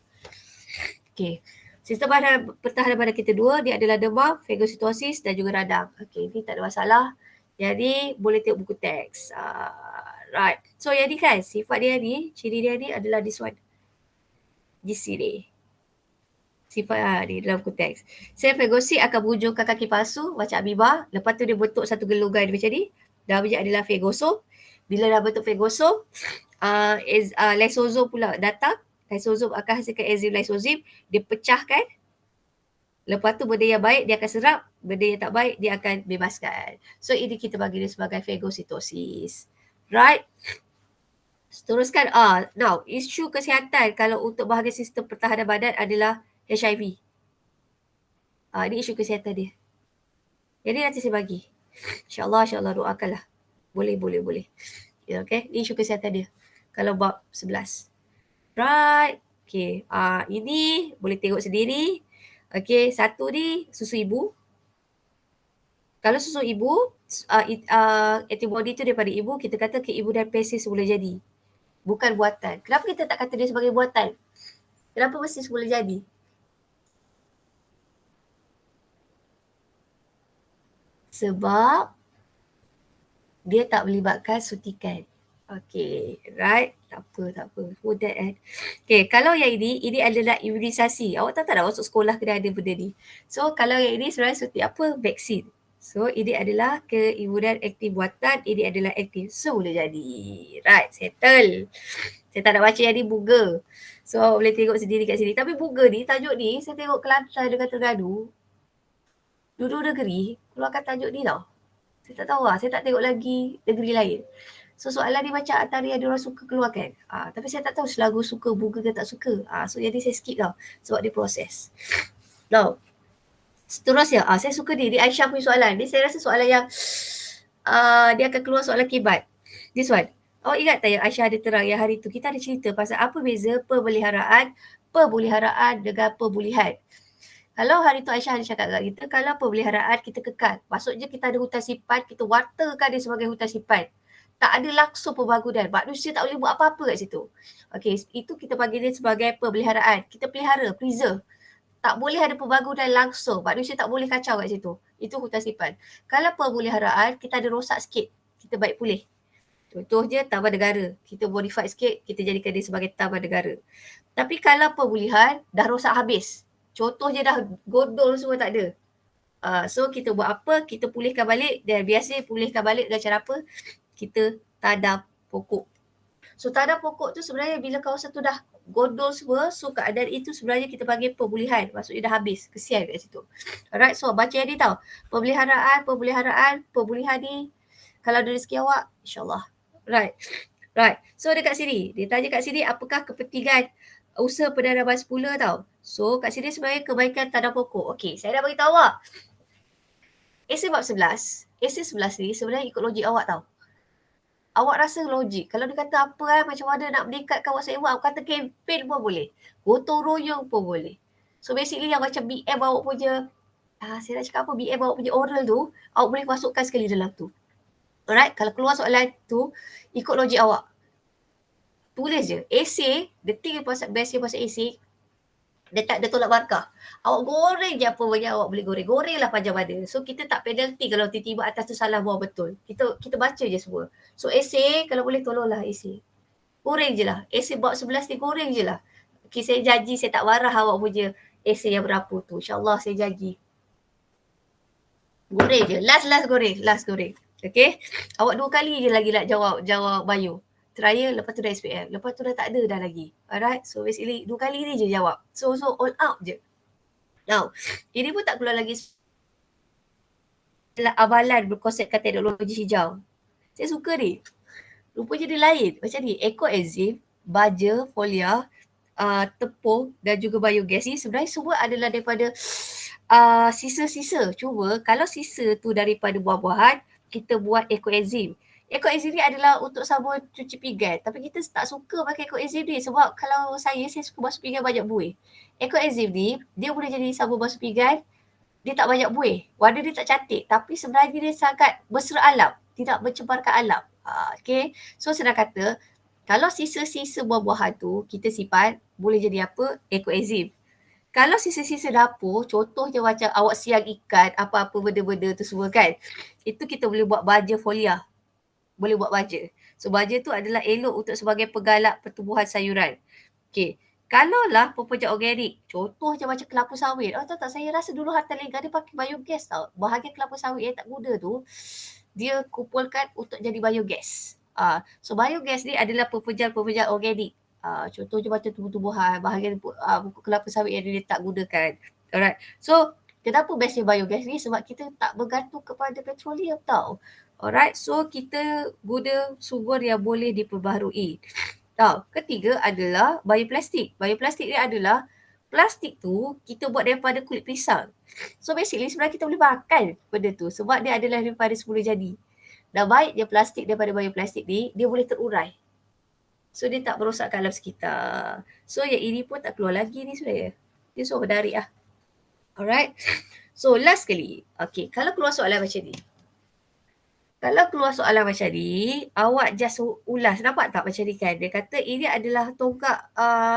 Okay, sistem pertahanan badan kita kedua, dia adalah demam, fagositosis dan juga radang. Okay, ni tak ada masalah. Jadi boleh tengok buku teks. Right, so yang ni kan, sifat dia ni, ciri dia ni adalah this one. Di sini. Sifat ni dalam konteks. Sel fagosit akan berhujungkan kaki palsu macam amoeba. Lepas tu dia bentuk satu gelungan macam ni. Namanya adalah fagosom. Bila dah bentuk fagosom, lysosom pula datang. Lysosom akan hasilkan enzim lysosim. Dia pecahkan. Lepas tu benda yang baik dia akan serap. Benda yang tak baik dia akan bebaskan. So ini kita bagi dia sebagai fagositosis. Right? Teruskan. Now, isu kesihatan kalau untuk bahagian sistem pertahanan badan adalah HIV. Ini isu kesihatan dia. Jadi nanti saya bagi. InsyaAllah doakanlah. Boleh. Ya, okay, ini isu kesihatan dia. Kalau bab 11. Right. Okay. Ini boleh tengok sendiri. Okay, satu ni susu ibu. Kalau susu ibu, antibody tu daripada ibu, kita kata keimunan pasif semula jadi. Bukan buatan. Kenapa kita tak kata dia sebagai buatan? Kenapa mesti semula jadi? Sebab dia tak melibatkan suntikan. Okay, right? Tak apa. For that, Okay, kalau yang ini adalah imunisasi. Awak tahu tak nak masuk sekolah kena ada benda ni. So, kalau yang ini sebenarnya suntik apa? Vaksin. So, ini adalah keimunan aktif buatan. Ini adalah aktif semula jadi. Right, settle. Saya tak nak baca yang ni buga. So, boleh tengok sendiri kat sini. Tapi buga ni, tajuk ni, saya tengok Kelantan dengan Terengganu. dua-dua negeri keluarkan tajuk ni tau. Saya tak tahu lah, saya tak tengok lagi negeri lain. So soalan ni macam antara yang diorang suka keluarkan. Tapi saya tak tahu selagu suka bunga ke tak suka. So jadi saya skip tau sebab dia proses. Now, seterusnya, saya suka ni Aisyah punya soalan. Ni saya rasa soalan yang dia akan keluar soalan kibat. This one. Awak ingat tak yang Aisyah ada terang yang hari tu kita ada cerita pasal apa beza pemeliharaan dengan pemulihan. Kalau hari tu Aisyah ada cakap kat kita, kalau pemeliharaan kita kekal. Maksudnya kita ada hutan simpan, kita wartakan dia sebagai hutan simpan. Tak ada langsung pembangunan. Manusia tak boleh buat apa-apa kat situ. Okay, itu kita panggil dia sebagai pemeliharaan. Kita pelihara, preserve. Tak boleh ada pembangunan langsung. Manusia tak boleh kacau kat situ. Itu hutan simpan. Kalau pemeliharaan, kita ada rosak sikit. Kita baik pulih. Contohnya taman negara. Kita modify sikit, kita jadikan dia sebagai taman negara. Tapi kalau pemulihan, dah rosak habis. Contohnya dah gondol semua tak ada. So kita buat apa? Kita pulihkan balik. Dan biasanya pulihkan balik dengan cara apa? Kita tanam pokok. So tanam pokok tu sebenarnya bila kawasan tu dah gondol semua, so keadaan itu sebenarnya kita panggil pemulihan. Maksudnya dah habis. Kesian kat situ. Alright, so baca yang ni tau. Pemulihan ni. Kalau ada rezeki awak, insyaAllah. Right. So dekat sini, dia tanya kat sini apakah kepentingan usaha penanaman semula tau. So kat sini sebenarnya kebaikan tanam pokok. Okey, saya dah beritahu awak. Esei bab 11. Esei 11 ni sebenarnya ikut logik awak tau. Awak rasa logik. Kalau dia kata apa macam mana nak meningkatkan WhatsApp awak, awak kata kempen pun boleh. Gotong royong pun boleh. So basically yang macam BM awak punya, saya nak cakap apa, BM awak punya oral tu, awak boleh masukkan sekali dalam tu. Alright, kalau keluar soalan tu, ikut logik awak. Tulis je. Esei, the thing pasal esei, dia tolak markah. Awak goreng je apa banyak awak boleh goreng. Goreng lah panjang mana. So kita tak penalty kalau tiba-tiba atas tu salah bawah betul. Kita baca je semua. So esei, kalau boleh tolonglah esei. Goreng je lah. Esei bab 11 ni goreng je lah. Okay, saya janji saya tak marah awak punya esei yang berapa tu. InsyaAllah saya janji. Goreng je. Last goreng. Okay. Awak 2 kali je lagi nak jawab bio. Trial, lepas tu dah SPM. Lepas tu dah tak ada dah lagi. Alright. So basically 2 kali ni je jawab. So all out je. Now, ini pun tak keluar lagi amalan berkonsepkan teknologi hijau. Saya suka ni. Rupanya dia lain. Macam ni. Ekoenzim, baja, folia, tepung dan juga biogas ni sebenarnya semua adalah daripada sisa-sisa. Cuma kalau sisa tu daripada buah-buahan, kita buat ekoenzim. Ekoenzim ni adalah untuk sabun cuci pinggan. Tapi kita tak suka pakai ekoenzim ni sebab kalau saya suka basuh pinggan banyak buih. Ekoenzim ni, dia boleh jadi sabun basuh pinggan, dia tak banyak buih. Warna dia tak cantik. Tapi sebenarnya dia sangat bersera alam. Tidak mencemarkan alam. Okay. So senang kata, kalau sisa-sisa buah-buahan tu kita simpan, boleh jadi apa? Ekoenzim. Kalau sisa-sisa dapur, contohnya macam awak siang ikan, apa-apa benda-benda tu semua kan, itu kita boleh buat baja folia. Boleh buat baja. So baja tu adalah elok untuk sebagai penggalak pertumbuhan sayuran. Okay. Kalaulah pupuk organik, contohnya macam kelapa sawit. Tahu tak, saya rasa dulu Harta Lengah dia pakai biogas tau. Bahagian kelapa sawit yang tak guna tu, dia kumpulkan untuk jadi biogas. So biogas ni adalah pepejal-pepejal organik. Contohnya macam tumbuh-tumbuhan, bahagian pokok kelapa sawit yang dia tak gunakan. Alright. So, kenapa bestnya biogas ni? Sebab kita tak bergantung kepada petroleum tau. Alright. So, kita guna sumber yang boleh diperbaharui. Tau. Ketiga adalah bioplastik. Bioplastik ni adalah plastik tu kita buat daripada kulit pisang. So, basically sebenarnya kita boleh makan benda tu sebab dia adalah daripada semula jadi. Dan baiknya plastik daripada bioplastik ni, dia boleh terurai. So dia tak merosakkan alam sekitar. So yang ini pun tak keluar lagi ni sebenarnya. Dia semua menarik lah. Alright. So last kali. Okay, kalau keluar soalan macam ni. Awak just ulas. Nampak tak macam ni kan? Dia kata ini adalah tonggak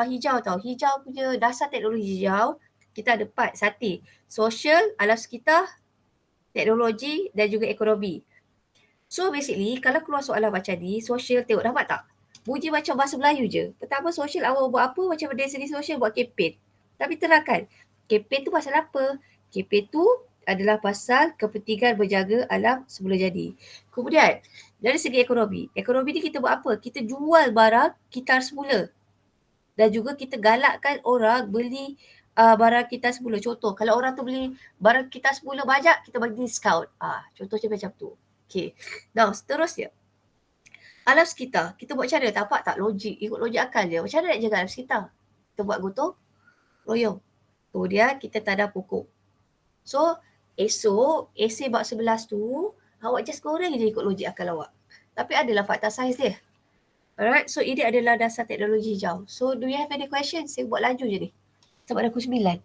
hijau tau. Hijau punya dasar teknologi hijau. Kita ada 4. Sati. Sosial, alam sekitar, teknologi dan juga ekonomi. So basically kalau keluar soalan macam ni, sosial tengok nampak tak? Bunyi macam bahasa Melayu je. Pertama sosial awak buat apa? Macam dari segi sosial buat kempen. Tapi terangkan, kempen tu pasal apa? Kempen tu adalah pasal kepentingan menjaga alam semula jadi. Kemudian, dari segi ekonomi. Ekonomi ni kita buat apa? Kita jual barang kitar semula. Dan juga kita galakkan orang beli barang kita 10. Contoh, kalau orang tu beli barang kita 10 banyak, kita bagi diskaun. Contohnya macam tu. Okay. Now, seterusnya. Alas kita buat cara, tapak tak logik, ikut logik akal je. Macam mana nak jaga alas kita? Kita buat gotong royong. Kemudian kita tadam pokok. So, esok, essay bab 11 tu, awak just goreng je ikut logik akal awak. Tapi adalah fakta sains dia. Alright, so ini adalah dasar teknologi hijau. So, do you have any questions? Saya buat laju je ni. Sebab dah pukul 9.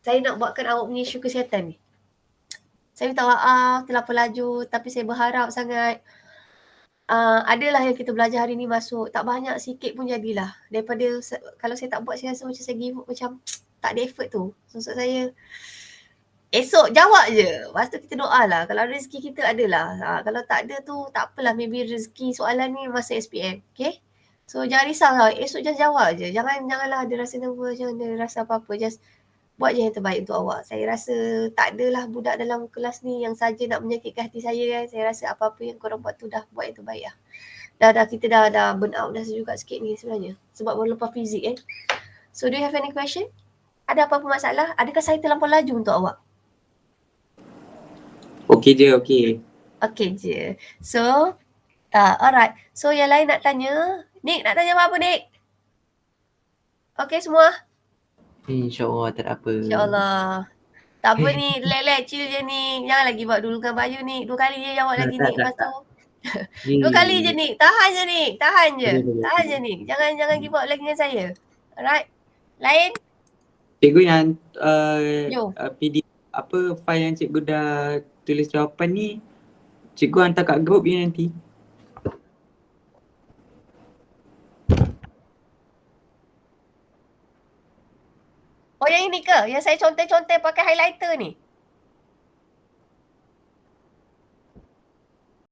Saya nak buatkan awak punya isu kesihatan ni. Saya minta maaf, terlalu laju, tapi saya berharap sangat adalah yang kita belajar hari ni masuk. Tak banyak, sikit pun jadilah. Daripada, kalau saya tak buat, saya rasa macam saya give up, macam tak ada effort tu. Maksud saya, esok jawab je. Lepas tu kita doa lah. Kalau rezeki kita adalah. Kalau tak ada tu, tak apalah. Maybe rezeki soalan ni masa SPM. Okay? So, jangan risau lah. Esok just jawab je. Janganlah ada rasa nervous, jangan ada rasa apa-apa. Just buat je yang terbaik untuk awak. Saya rasa tak adalah budak dalam kelas ni yang saja nak menyakitkan hati saya kan. Saya rasa apa-apa yang korang buat tu dah buat yang terbaik lah. Kita dah burn out dah juga sikit ni sebenarnya. Sebab baru lepas fizik kan. So, do you have any question? Ada apa-apa masalah? Adakah saya terlampau laju untuk awak? Okey je, okey. Okay je. So, alright. So, yang lain nak tanya. Nick, nak tanya apa-apa Nick? Okay semua? InsyaAllah tak ada apa. InsyaAllah. Tak apa ni, relax, chill je ni. Jangan lagi buat dulu kan baju ni. 2 kali je jawab lagi ni. Lepas tu. 2 kali je ni. Tahan je ni. Tahan je. Tahan je ni. Jangan give up lagi dengan saya. Alright. Lain? Cikgu yang Yo. PDF apa file yang cikgu dah tulis jawapan ni, cikgu hantar kat grup je nanti. Oh yang ini ke? Yang saya contek-contek pakai highlighter ni?